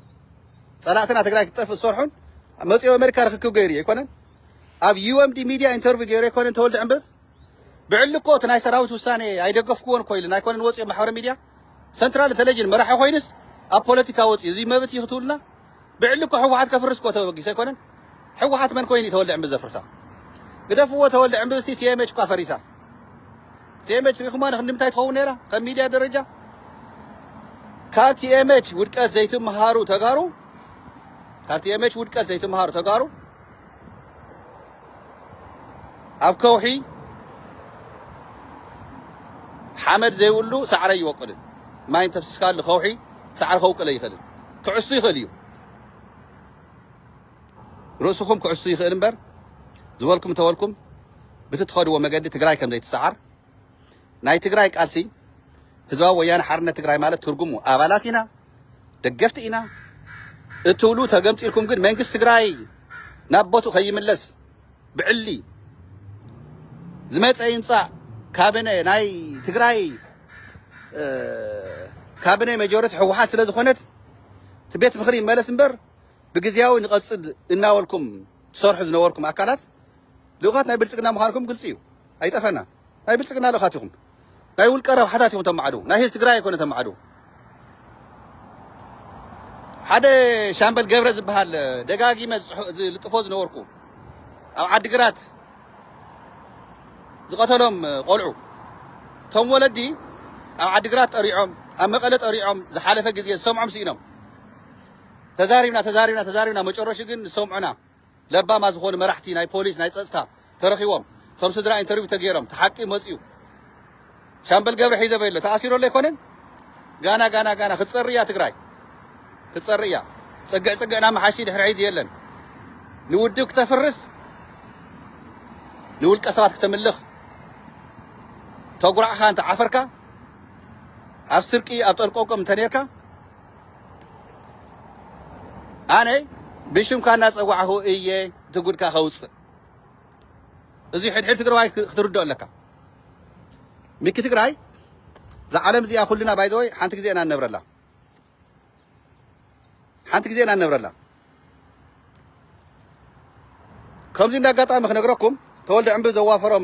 ፀላእትና ትግራይ ክጠፍእ ዝሰርሑን መፅኡ ኣሜሪካ ርክክብ ገይሩ ኣይኮነን ኣብ ዩኤምዲ ሚድያ ኢንተርቪው ገይሩ ኣይኮነን ተወልደ ዕንብብ ብዕልኮ እቲ ናይ ሰራዊት ውሳኔ ኣይደገፍክዎን እኮ ኢሉ ናይኮነን ወፅኡ ማሕበረ ሚድያ ሰንትራል ኢንተለጀንስ መራሒ ኮይንስ ኣብ ፖለቲካ ወፅኡ እዚ መብት እዩ ክትብሉና ብዕልኮ ሕወሓት ከፍርስ እኮ ተበጊስ ኣይኮነን ሕወሓት መን ኮይኑ ተወልደ ዕንብብ ዘፍርሳ ግደፍዎ ተወልደ ዕንብብ ሲ ቲኤምኤች እኳ ፈሪሳ ቲኤምኤች ሪኹማ ንክንድምታይ ትኸውን ነይራ ከም ሚድያ ደረጃ ካብ ቲኤምኤች ውድቀት ዘይትመሃሩ ተጋሩ ካብ ቲኤምኤች ውድቀት ዘይትመሃሩ ተጋሩ ኣብ ከውሒ ሓመድ ዘይብሉ ሳዕረ ይወቅልን ማይ እንተፍስስካሉ ከውሒ ሳዕሪ ከውቅለ ይኽእልን ክዕሱ ይኽእል እዩ ርእስኹም ክዕሱ ይኽእል እምበር ዝበልኩም ተወልኩም ብትትኸድዎ መገዲ ትግራይ ከም ዘይትሰዓር ናይ ትግራይ ቃልሲ ህዝባዊ ወያነ ሓርነት ትግራይ ማለት ትርጉሙ ኣባላት ኢና ደገፍቲ ኢና እትብሉ ተገምጢልኩም ግን መንግስቲ ትግራይ ናብ ቦቱ ከይምለስ ብዕሊ ዝመፀ ይምፃእ ካቢነ ናይ ትግራይ ካቢነ መጆሪቲ ሕወሓት ስለ ዝኾነት እቲ ቤት ምክሪ ይመለስ እምበር ብግዝያዊ ንቐፅል እናበልኩም ትሰርሑ ዝነበርኩም ኣካላት ልኡኻት ናይ ብልፅግና ምዃንኩም ግልፂ እዩ ኣይጠፈና ናይ ብልፅግና ልኡኻት ኢኹም ናይ ውልቀ ረብሓታት ኢኹም ተማዕዱ ናይ ህዝቢ ትግራይ ኣይኮነ ተማዕዱ ሓደ ሻምበል ገብረ ዝበሃል ደጋጊመ ዝልጥፎ ዝነበርኩ ኣብ ዓዲግራት ዝቐተሎም ቆልዑ እቶም ወለዲ ኣብ ዓዲግራት ጠሪዖም ኣብ መቐለ ጠሪዖም ዝሓለፈ ግዜ ዝሰምዖም ስኢኖም ተዛሪብና መጨረሹ ግን ዝሰምዑና ለባማ ዝኾኑ መራሕቲ ናይ ፖሊስ ናይ ፀጥታ ተረኺቦም እቶም ስድራ ኢንተርቪው ተገይሮም ተሓቂ መፅኡ ሻምበል ገብረ ሒዘ በሎ ተኣሲሩ ኣሎ ኣይኮነን ጋና ክትፀሪ እያ ትግራይ ክትፀሪ እያ ፅግዕና መሓሺ ድሕሪ ሒዝ የለን ንውድብ ክተፍርስ ንውልቀ ሰባት ክተምልኽ تقرأ أنت عفرك أفسركي أبطلقكم تنيرك أنا بيشم كان ناس أوعه إيه تقول كهوس إذا حد تقرأي ترد لك ميك تقرأي زعلم زي أخلنا بايدوي حنتك زي أنا نبر الله حنتك زي أنا نبر الله كم زين دقات أنا خنقرأكم تولد عم بزوافرهم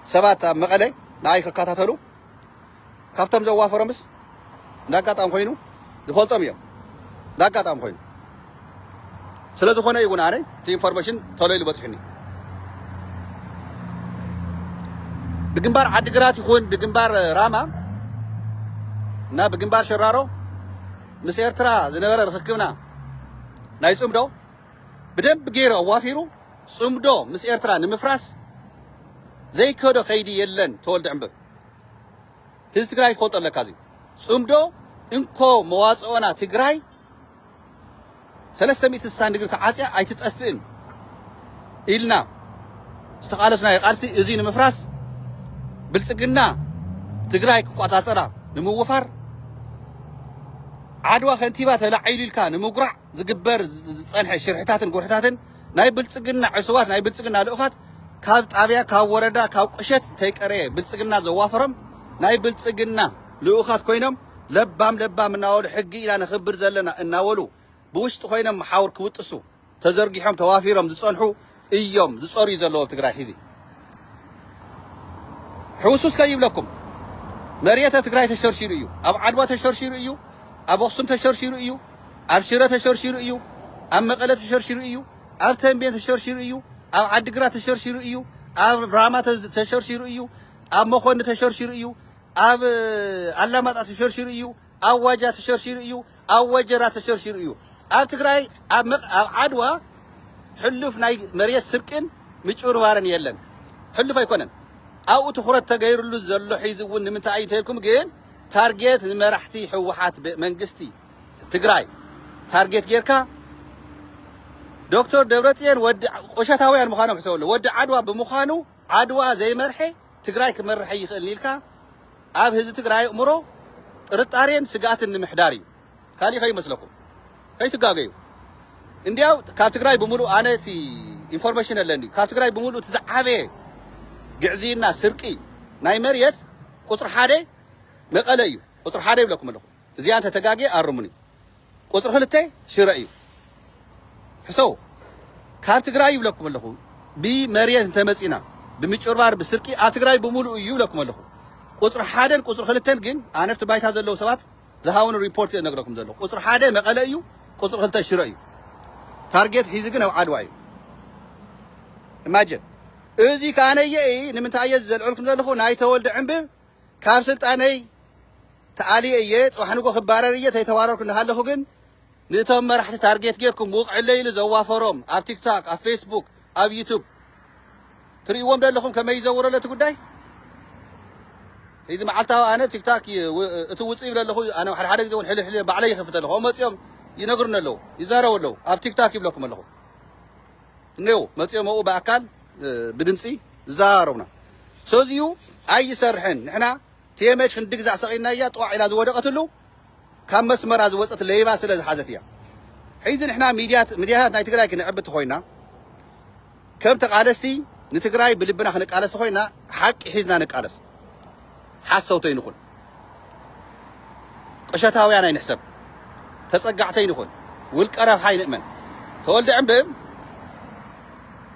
سبات مقالة ناي خكاتاتلو كفتم زوافرهم بس دقات أم خوينو دفولتم يوم دقات أم خوينو سلسلة خونا يقول أنا تيم فورميشن تولي لبتحني بجنبار عدقرات يكون بجنبار راما نا بجنبار شرارو مسير ترى زنبرة رخكمنا ناي صمدو بدم بجيرو وافيرو صمدو مسير ترى نمفراس زي كودو خيدي يلن تولد عمبك هز تقراي تخوط لك هذه صمدو إنكو مواصعونا تقراي سلسة مئة الساندقر تعاتيا أي تتأفئن إلنا استقالسنا يقارسي إزين مفراس بلسقنا تقراي قطاطرا نموفر عدوى خنتيبات لا عيل الكان نمقرع زقبر صنح شرحتاتن قرحتاتن ناي بلسقنا عسوات ناي بلسقنا لؤخات كاب طابيا كاب وردا كاب قشت تيقري بلسقنا زوافرم ناي بلسقنا لؤخات كوينم لبام ناول حقي الى نخبر زلنا እናወሉ بوشت خوينم محاور كوطسو تزرغيحم توافيرم زصنحو ايوم زصوري زلو تግራይ ሒዚ حوسوس كيب لكم مريته تግራይ تشرشير እዩ اب عدوا تشرشير እዩ اب اقسم تشرشير እዩ اب شيره تشرشير እዩ اب مقله تشرشير እዩ اب تنبين تشرشير እዩ اب عدግራት تشرشير እዩ اب راما تشرشير እዩ اب مخون تشرشير እዩ اب علامات تشرشير እዩ اب واجا تشرشير እዩ اب وجرات تشرشير እዩ اب تግራይ اب عدوا حلف ناي مريت سرقن مچوربارن يلن حلف ايكونن او تخرت تغيرلو زلو حيزون نمنتا ايتلكم جين تارجت مرحتي حوحات منغستي تግራይ تارجت غيركا دكتور دبرتين ود قشتاويان مخانو كسول ود عدوا بمخانو عدوا زي مرحي تግራይ كمرحي يخليلكا اب هز تግራይ امرو ጥርጣሬን ስጋትን ንምሕዳር እዩ ካሊ ከይ መስለኩም ከይ ትጋገዩ እንዲያው ካብ ትግራይ በሙሉ አነቲ ኢንፎርሜሽን አለኒ ካብ ትግራይ በሙሉ ተዛዓበ ግዕዚና ስርቂ ናይ መርየት ቁጥር 1 መቀለ እዩ ቁጥር 1 ይብለኩም ኣለኹ እዚያ አንተ ተጋገ አርሙኒ ቁጥር 2 ሽረ እዩ ሕሰው ካብ ትግራይ ይብለኩም ኣለኹ ብመርየት ተመጺና ብምጭርባር ብስርቂ ኣብ ትግራይ በሙሉ እዩ ይብለኩም ኣለኹ ቁጥር 1 ቁጥር 2 ግን አነፍት ባይታ ዘለው ሰባት ዝሃውን ሪፖርት ነግረኩም ዘሎ ቁጥር 1 መቀለ እዩ ቁጥር 2 ሽረ እዩ ታርጌት ሒዝ ግን ኣብ ዓድዋ እዩ ኢማጂን እዚ ካነየ ንምንታይ ዘልዑልኩም ዘለኹ ናይ ተወልደ ዕምብብ ካብ ስልጣነይ ተኣሊየ ጽባሕንጎ ክባረርየ ተይተባረርኩ እናሃለኹ ግን ንቶም መራሕቲ ታርጌት ጌርኩም ውቕዕለይ ኢሉ ዘዋፈሮም ኣብ ቲክቶክ ኣብ ፌስቡክ ኣብ ዩቱብ ትርእይዎም ዘለኹም ከመይ ይዘውረሉ እቲ ጉዳይ إذا ما عالتها أنا تيك توصي ولا له أنا حد يقول حل بعلي خفت له هم يوم ينقرنا له يزاروا له أب تيك توك يبلكم له نيو ما يوم هو بأكل بدمسي زارونا سوزيو أي سرحن إحنا تيمش خندق زع سقينا يا طوع إلى زوجة قتلو كم مسمر از وسط اللي ما سلز حدثيا حيث إحنا ميديات نايتقراي كنا عبت خوينا كم تقالستي نتقراي بلبنا خنق قالست خوينا حق حيزنا نقالس حسوتين يكون قشتاوي أنا نحسب تسقعتين يكون والقرب حي نأمن تولد عمبم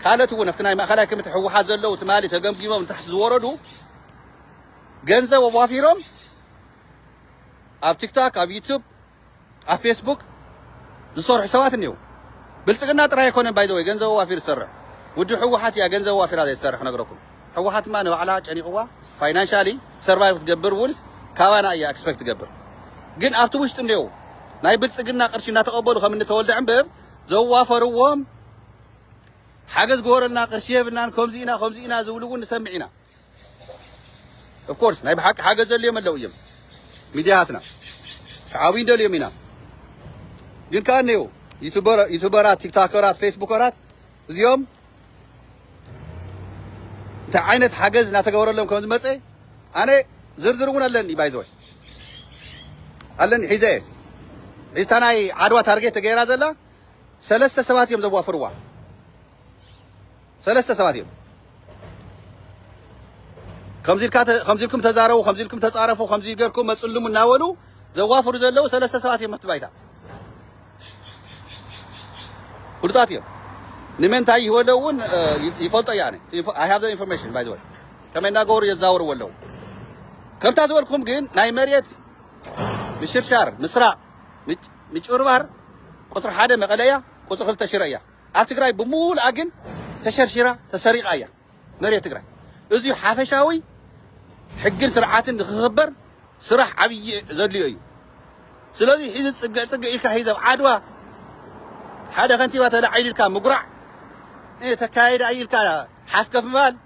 كانت هو نفتنا ما خلاك متحو حازلو وتمالي تقام قيمة من تحت زوردو جنزة ووافيرهم أب تيك توك أب يوتيوب أب فيسبوك زصور حسابات النيو بلسقنا ترى يكون باي ذا واي جنزة ووافير سرع ودو حوحات يا جنزة ووافير هذا يسرع نقرأكم حوحات ما نوع علاج يعني قوة فاينانشالي سرفايف تجبر وولز كوانا يا اكسبكت تجبر جن افتو وش تنيو ناي بلصقنا قرشي نتقبلوا خمن تولد عمبب زوافروهم حاجز غورنا قرشي بنان خمزينا زولون نسمعينا اوف كورس ناي بحق حاجز اللي ملويم ميدياتنا عاوين دول يمينا جن كانيو يوتيوبرات تيك توكرات فيسبوكرات اليوم تعينت حاجز نتقبل لهم كم زمصي أنا زرزرون ألني بايزوي ألني حزة إستاناي عدوى تارجت غير هذا لا 3 سبات يوم زوا فروا 3 سبات يوم خمزيلكم تزاروا خمزيلكم تصارفوا خمزيلكم مسلموا ناولوا زوا فروا زلوا 3 سبات يوم متبايتا فردات يوم نمن تاي هو لون يفلط يعني I have the information by the way كمان ناقور يزاور ولو كم تزوركم جين ناي مريت مشرشار مسرع مش أربعة قصر حدا مقلية قصر خلت شرية أفتكري بمول أجن تشرشرة تسرق أيه مريت تقرأ إذا حافشاوي حق سرعات خبر سرح عبي زدلي أيه سلودي إذا تسقى إلك هيدا عدوى حدا كنتي واتلا عيل كان مقرع إيه تكايد عيل كان حاف كف مال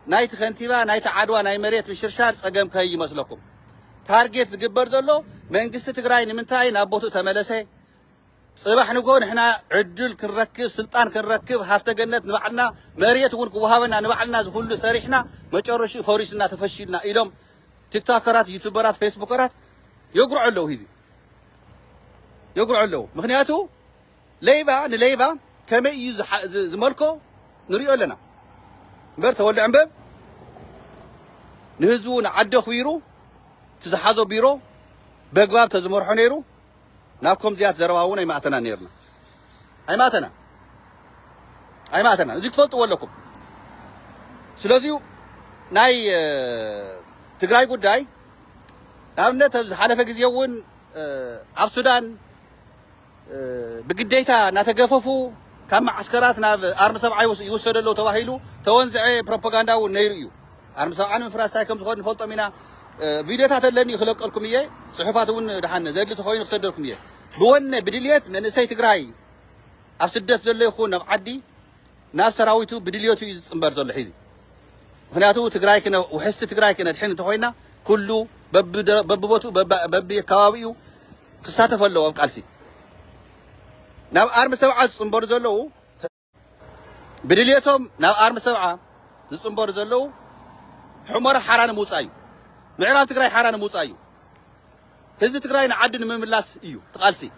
نايت خنتيبا نايت عدوى ناي مريت مشرشار سقم كهي مسلكم تارجت زقبر زلو منقست تقراي نمنتاي نابوتو تملسي صباح نقول احنا عدل كنركب سلطان كنركب هافته جنت نبعنا مريت ولك وهابنا نبعنا كله سريحنا مጨረሽ فوريسنا تفشيلنا إلهم تيك توكرات يوتيوبرات فيسبوكرات يقرعوا له هذي يقرعوا له مخنياتو ليبا نليبا كما زملكو نريو لنا برت ولد عنبب نهزون عدو خيرو تزحزو بيرو بقباب تزمرحو نيرو نابكم زيات زرواونا يماتنا نيرنا أي ماتنا زيك تفلطوا ولكم سلازيو ناي تقراي قداي نابنا تبز حالفة قزيون عب السودان بقديتا ناتقففو كم عسكرات ناب أرم 7 يوصل له تواهيلو تونزعي بروباغندا ونيريو أرم 7 من فراستاي كم تخون فلطة منا فيديوهات اللي يخلق لكم إياه صحفاتون دحنا زي اللي تخوين يخسر لكم إياه بون بدليات من سي تقراي أفسدس زل يخون بعدي ناس سراويتو بدلياتو يصنبر زل حيزي هناتو تقراي كنا وحست تقراي كنا الحين تخوينا كله ببوتو بب كواويو قصاته فلو أبقالسي ناب أرم 7 يصنبر زلو بدلياتهم ناب أرم 7 يصنبر زلو حمر حران موصايو معراب تقراي حران موصايو هزب تقراي نعدن مملاس إيو تقالسي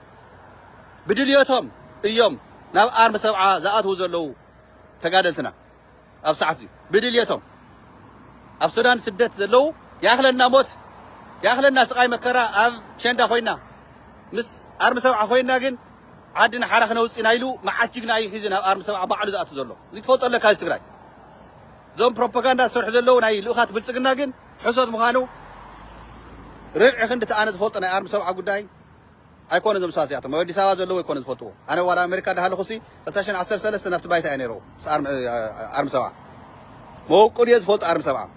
بدلياتهم إيوم ناب أرم 7 زاءته زلو تقادلتنا أب ساعتي بدلياتهم أب سودان سدت زلو ياخلنا موت ياخلنا سقاي مكرا أب شندا خوينا مس أرم 7 خوينا جن عدنا حرخنا وصينا يلو ما عجقنا أي حزنا أرم 7 بعد زاءته زلو زي تفوت لك هاي تقراي زوم بروباغندا سرح زلو ناي لوخات بلصقنا جن حسود مخانو ربع خندت أنا زفوت أنا أرم 7 قداي أيكون زم ساسيات ما ودي سوا زلوا يكون زفوتوا أنا ولا أمريكا ده هالخصي فتشن 10 سنة نفت بيت أنيرو أرم 7 مو كل يزفوت أرم 7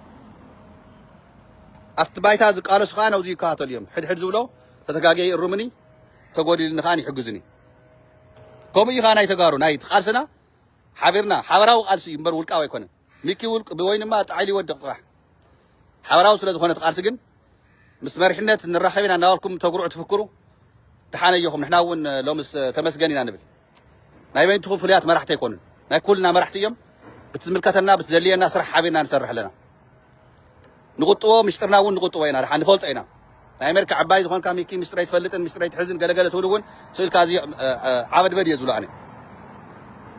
أفت بيت هذا قالوا سخانة وزي كاتل اليوم حد زولو تتجاجي الروماني تقولي النخاني حجزني كم يخانا يتجارو نايت خالصنا حبرنا حبراو قالسي يمبر ولك أو يكون ميكي ولك بوين ما تعالي ودق صح حبراو سلسلة خونة قالسجن مسمارحنا نرحبين أنا أقولكم تقولوا تفكروا دحنا يوم نحنا ون لومس تمسجنين نبل نايبين تخون فليات ما راح تكون ناي كلنا ما راح تيجي بتزملكتنا بتزلينا سرح حبينا نسرح لنا نقطوه مشترنا ون نقطوه هنا راح نفولت هنا أمريكا عبايد هون كام يكين مشتريت فلتن مشتريت حزن قلقلة تقولون سوي كازي عبد بدي يزولا عني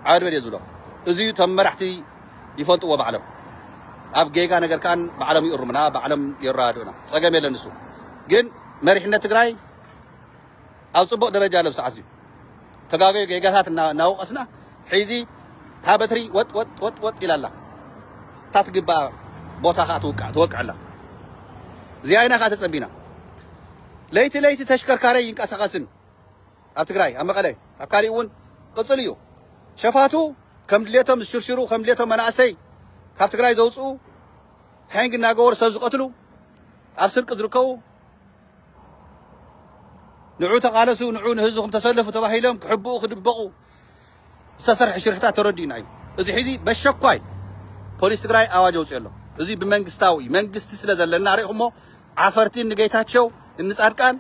عبد بدي يزولا إذا تم ما راح تي يفولتوه بعلم أب جيجا نقدر كان بعلم يرمنا بعلم يرادونا سجى ميل النسو جن ما رحنا تقراي أو صبوا درجة لبس عزيز تجاوي جيجات ناو أسنا حيزي هابتري وات إلى الله تتجبا بوتها توقع الله زيانا خاتت سبينا ليت تشكر كاري ينك أسقاسن أبتقراي أما قلي أبكاري ون قصليو شفاتو كم ليتهم شرشرو كم ليتهم مناسي كابتقراي زوجو هنگ ناقور سبز قتلو أفسر قدركو نعو تقالسو نعو نهزهم تسلفوا تباهيلهم كحبوا خدبقوا استسرح شرحتها تردين أي إذا حيدي بشكواي بوليس تقراي أواجه وسيله إذا بمنجستاوي منجست سلزل لنا ريحمو عفرتين نجيتاتشو الناس أركان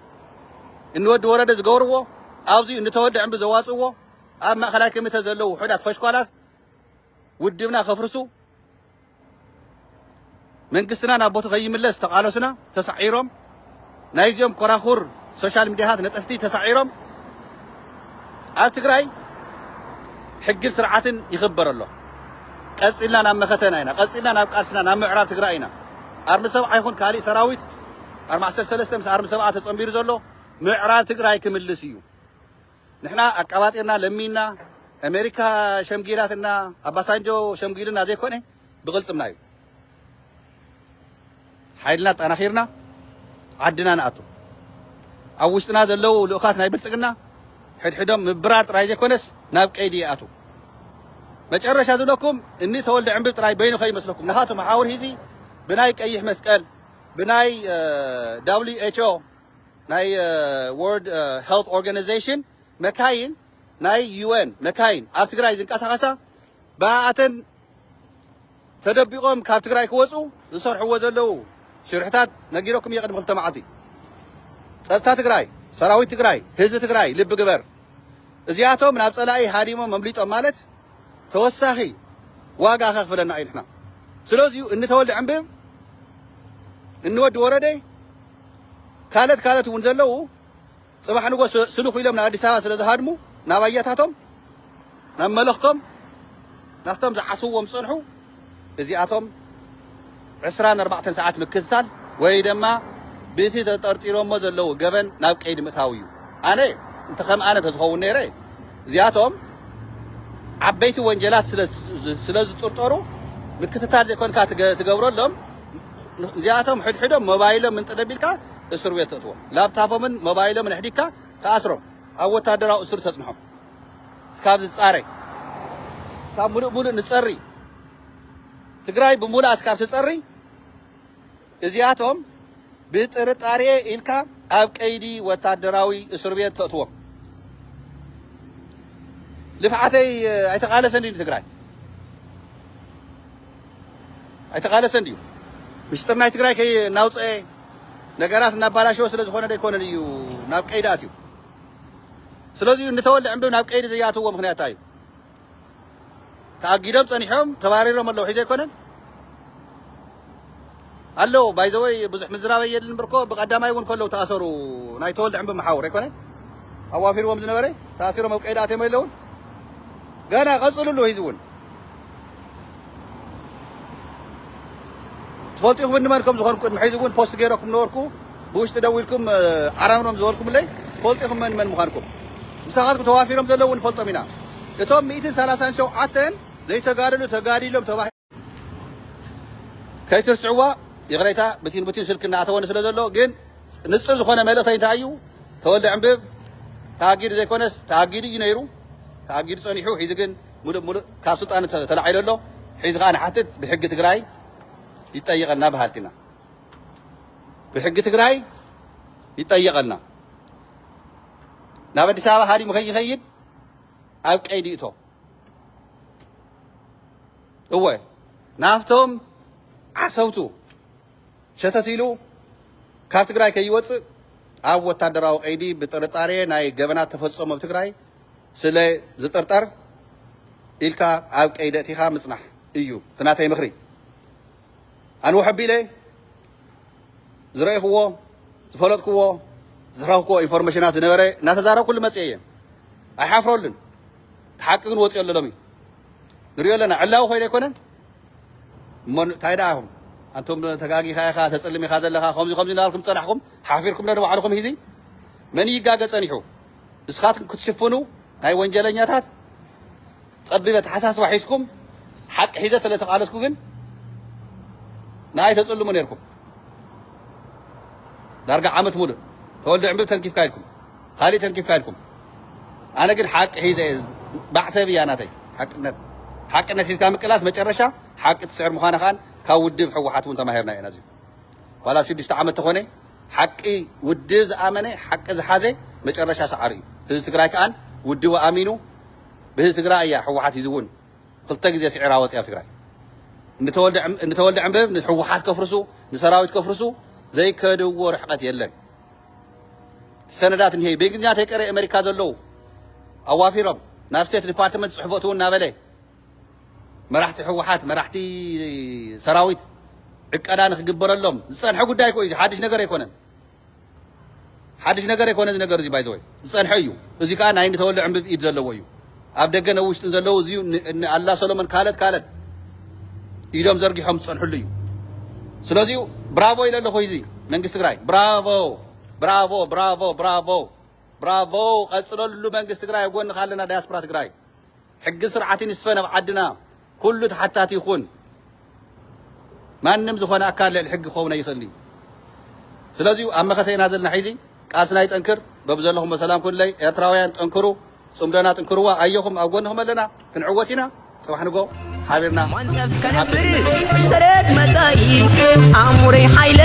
النود ورد زجورو أوزي نتودع عم بزواسو أما خلاك متزلوا وحدات فشكالات ودينا خفرسو መንግስትና ናብ ቦቱ ከይምለስ ተቃለሱና ተሳዒሮም ናይዚኦም ኮራኹር ሶሻል ሚዲያታት ነጠፍቲ ተሳዒሮም ኣብ ትግራይ ሕግን ስርዓትን ይኽበር ኣሎ ቀፂልና ናብ መኸተና ኢና ቀፂልና ናብ ቃልስና ናብ ምዕራብ ትግራይ ኢና ኣርሚ ሰብዓ ይኹን ካሊእ ሰራዊት 43 ምስ ኣርሚ ሰብዓ ተፀምቢሩ ዘሎ ምዕራብ ትግራይ ክምልስ እዩ ንሕና ኣቀባጢርና ለሚና ኣሜሪካ ሸምጊላትና ኣባሳንጆ ሸምጊልና ዘይኮነ ብቕልፅምና እዩ ሓይልና ጠናኺርና ዓድና ንኣቱ ኣብ ውሽጥና ዘለው ልኡኻት ናይ ብልፅግና ሕድሕዶም ምብራር ጥራይ ዘይኮነስ ናብ ቀይዲ ይኣቱ መጨረሻ ዝብለኩም እኒ ተወልደ ዕንብብ ጥራይ በይኑ ከይመስለኩም ንኻቶም ሓውር ሂዚ ብናይ ቀይሕ መስቀል ብናይ WHO ናይ ወርልድ ሄልት ኦርጋናይዜሽን መካይን ናይ UN መካይን ኣብ ትግራይ ዝንቀሳቐሳ ብኣተን ተደቢቖም ካብ ትግራይ ክወፁ ዝሰርሕዎ ዘለው ሽርሕታት ነጊሮኩም እየ ቅድሚ 2 መዓልቲ ፀጥታ ትግራይ ሰራዊት ትግራይ ህዝቢ ትግራይ ልቢ ግበር እዚኣቶም ናብ ፀላኢ ሃዲሞም መምሊጦም ማለት ተወሳኺ ዋጋ ከኽፍለና እዩ ንሕና ስለዚዩ እንተወልደ ዕንብብ እንወዲ ወረደይ ካልኦት እውን ዘለው ፅባሕ ንጎ ስሉኽ ኢሎም ናብ ኣዲስ ኣበባ ስለ ዝሃድሙ ናብ ኣያታቶም ናብ መለኽቶም ናፍቶም ዝዓስዎም ዝፀንሑ እዚኣቶም 24 ሰዓት ምክትታል ወይ ድማ ብቲ ተጠርጢሮሞ ዘለው ገበን ናብ ቀይዲ ምእታው እዩ ኣነ እንተ ከም ኣነ ተዝኸውን ነይረ እዚኣቶም ዓበይቲ ወንጀላት ስለ ዝጥርጠሩ ምክትታል ዘይኮንካ ትገብረሎም እዚኣቶም ሕድሕዶም ሞባይሎም ምንጥደቢልካ እስር ቤት ተእትዎም ላፕታፖምን ሞባይሎምን ሕዲካ ተኣስሮም ኣብ ወታደራዊ እስር ተፅንሖም እስካብ ዝፃረ ካብ ሙሉእ ንፀሪ ትግራይ ብሙሉእ እስካብ ትፀሪ እዚኣቶም ብጥርጣሬ ኢልካ ኣብ ቀይዲ ወታደራዊ እስር ቤት ተእትዎም ልፍዓተይ ኣይተቃለሰን ድዩ ትግራይ ኣይተቃለሰን ድዩ ምስጢር ናይ ትግራይ ከይ ናውፅአ ነገራት እናባላሸወ ስለ ዝኾነ ደይኮነን እዩ ናብ ቀይዲ ኣትዩ ስለዚዩ እንተወልደ ዕንብብ ናብ ቀይዲ ዘያትዎ ምክንያታ እዩ ተኣጊዶም ፀኒሖም ተባሪሮም ኣለዉ ሒዘ ኣይኮነን ኣለዉ ባይዘወይ ብዙሕ ምዝራበይ የድልን ብርኮ ብቐዳማይ እውን ከለዉ ተኣሰሩ ናይ ተወልደ ዕንብብ መሓውር ኣይኮነን ኣዋፊርዎም ዝነበረ ተኣሲሮም ኣብ ቀይዲ ኣትዮም ኣለውን ገና ቀፅሉሉ ሒዙ እውን ትፈልጢኹም እንመን ከም ዝኾንኩ ቅድሚ ሕዚ እውን ፖስት ገይረኩም ነበርኩ ብውሽጢ ደው ኢልኩም ዓራምኖም ዝበልኩም ለይ ፈልጢኹም መን ምዃንኩም ንሳኻትኩም ተዋፊሮም ዘለዉ ንፈልጦም ኢና እቶም 137 ዘይተጋደሉ ተጋዲሎም ተባሂ ከይትርስዕዋ ይቕረይታ ብቲን ስልክ እናኣተወኒ ስለ ዘሎ ግን ንፅር ዝኾነ መልእኽተይ እንታይ እዩ ተወልደ ዕንብብ ተኣጊዱ ዘይኮነስ ተኣጊዱ እዩ ነይሩ ተኣጊዱ ፀኒሑ ሒዚ ግን ሙሉእ ካብ ስልጣን ተላዒሉ ኣሎ ሒዚ ከዓ ንሓትት ብሕጊ ትግራይ ይጠይቀና ባህልቲና ብሕጊ ትግራይ ይጠይቀና ናብ ኣዲስ ኣበባ ሃዲሙ ከይኸይድ ኣብ ቀይዲ እቶ እወ ናፍቶም ዓሰብቱ ሸተት ኢሉ ካብ ትግራይ ከይወፅእ ኣብ ወታደራዊ ቀይዲ ብጥርጣሬ ናይ ገበናት ተፈፀሞ ኣብ ትግራይ ስለ ዝጥርጠር ኢልካ ኣብ ቀይዲ እቲኻ ምፅናሕ እዩ ትናተይ ምኽሪ ኣነ ውሕቢለ ዝረእኽዎ ዝፈለጥክዎ ዝረኽብክዎ ኢንፎርሜሽናት ዝነበረ እናተዛረብ ኩሉ መፅአ እየ ኣይሓፍረሉን ተሓቂ ግን ወፅዮ ኣለሎም እዩ ንሪኦ ኣለና ዕላዊ ኮይነ ኣይኮነን እሞ እንታይ ደኣ ኢኹም ኣንቶም ተጋጊኻ ኢኻ ተፅልም ኢኻ ዘለኻ ከምዚ እናበልኩም ፀናሕኩም ሓፊርኩም ዶ ባዕልኩም ሂዚ መን ይጋገ ፀኒሑ ንስኻትኩም ክትሽፍኑ ናይ ወንጀለኛታት ፀቢበ ተሓሳስባ ሒዝኩም ሓቂ ሒዘ ተለተቃለስኩ ግን ናይ ተፅልሙ ነርኩም ዳርጋ ዓመት ሙሉእ ተወልደ ዕንብብ ተንኪፍካ ኢልኩም ካሊእ ተንኪፍካ ኢልኩም ኣነ ግን ሓቂ ሒዘ ባዕተብ እያ ናተይ ሓቅነት ሒዝካ ምቅላስ መጨረሻ ሓቂ ትስዕር ምዃና ከኣን ካብ ውድብ ሕወሓት እውን ተማሂርና ኢና እዚዩ ዋላ 6 ዓመት ተኾነ ሓቂ ውድብ ዝኣመነ ሓቂ ዝሓዘ መጨረሻ ሰዓሪ እዩ ህዝቢ ትግራይ ከኣን ውድቡ ኣሚኑ ብህዝቢ ትግራይ እያ ሕወሓት ሒዙ እውን 2 ግዜ ስዒራ ወፅያ ኣብ ትግራይ እንተወልደ ዕንብብ ንሕወሓት ከፍርሱ ንሰራዊት ከፍርሱ ዘይከድዎ ርሕቀት የለን ሰነዳት እንሄ ብእንግሊዝኛ ተይቀረ ኣሜሪካ ዘለው ኣዋፊሮም ናብ ስቴት ዲፓርትመንት ፅሕፈት እውን እናበለ መራሕቲ ሕወሓት መራሕቲ ሰራዊት ዕቀዳ ንክግበረሎም ዝፀንሐ ጉዳይ ኮ እዩ ሓድሽ ነገር ኣይኮነን ሓድሽ ነገር ኣይኮነ እዚ ነገር እዚ ባይዘወይ ዝፀንሐ እዩ እዚ ከዓ ናይ ንተወልዕ ዕንብብ ኢድ ዘለዎ እዩ ኣብ ደገ ውሽጥን ዘለዎ እዚዩ ኣላ ሰሎሞን ካልት ኢዶም ዘርጊሖም ዝፀንሕሉ እዩ ስለዚ ብራቮ ኢለ ኣለኹ እዚ መንግስቲ ትግራይ ብራቮ ብራቮ ብራቮ ብራቮ ብራቮ ቀፅለሉ መንግስቲ ትግራይ ጎኒ ካለና ዳያስፖራ ትግራይ ሕጊ ስርዓትን ይስፈን ኣብ ዓድና ኩሉ ተሓታቲ ይኹን ማንም ዝኾነ ኣካል ልዕሊ ሕጊ ክኸውን ኣይኽእልን እዩ ስለዚ ኣብ መኸተና ዘለና ሒዚ ቃልስና ይጠንክር በብዘለኹም በሰላም ኩለይ ኤርትራውያን ጠንክሩ ጽምደና ጥንክሩዋ ኣየኹም ኣብ ጎንኹም ኣለና ክንዕወት ኢና صباح نقو حابرنا منصف كنبر سرد مزاي عمري حيل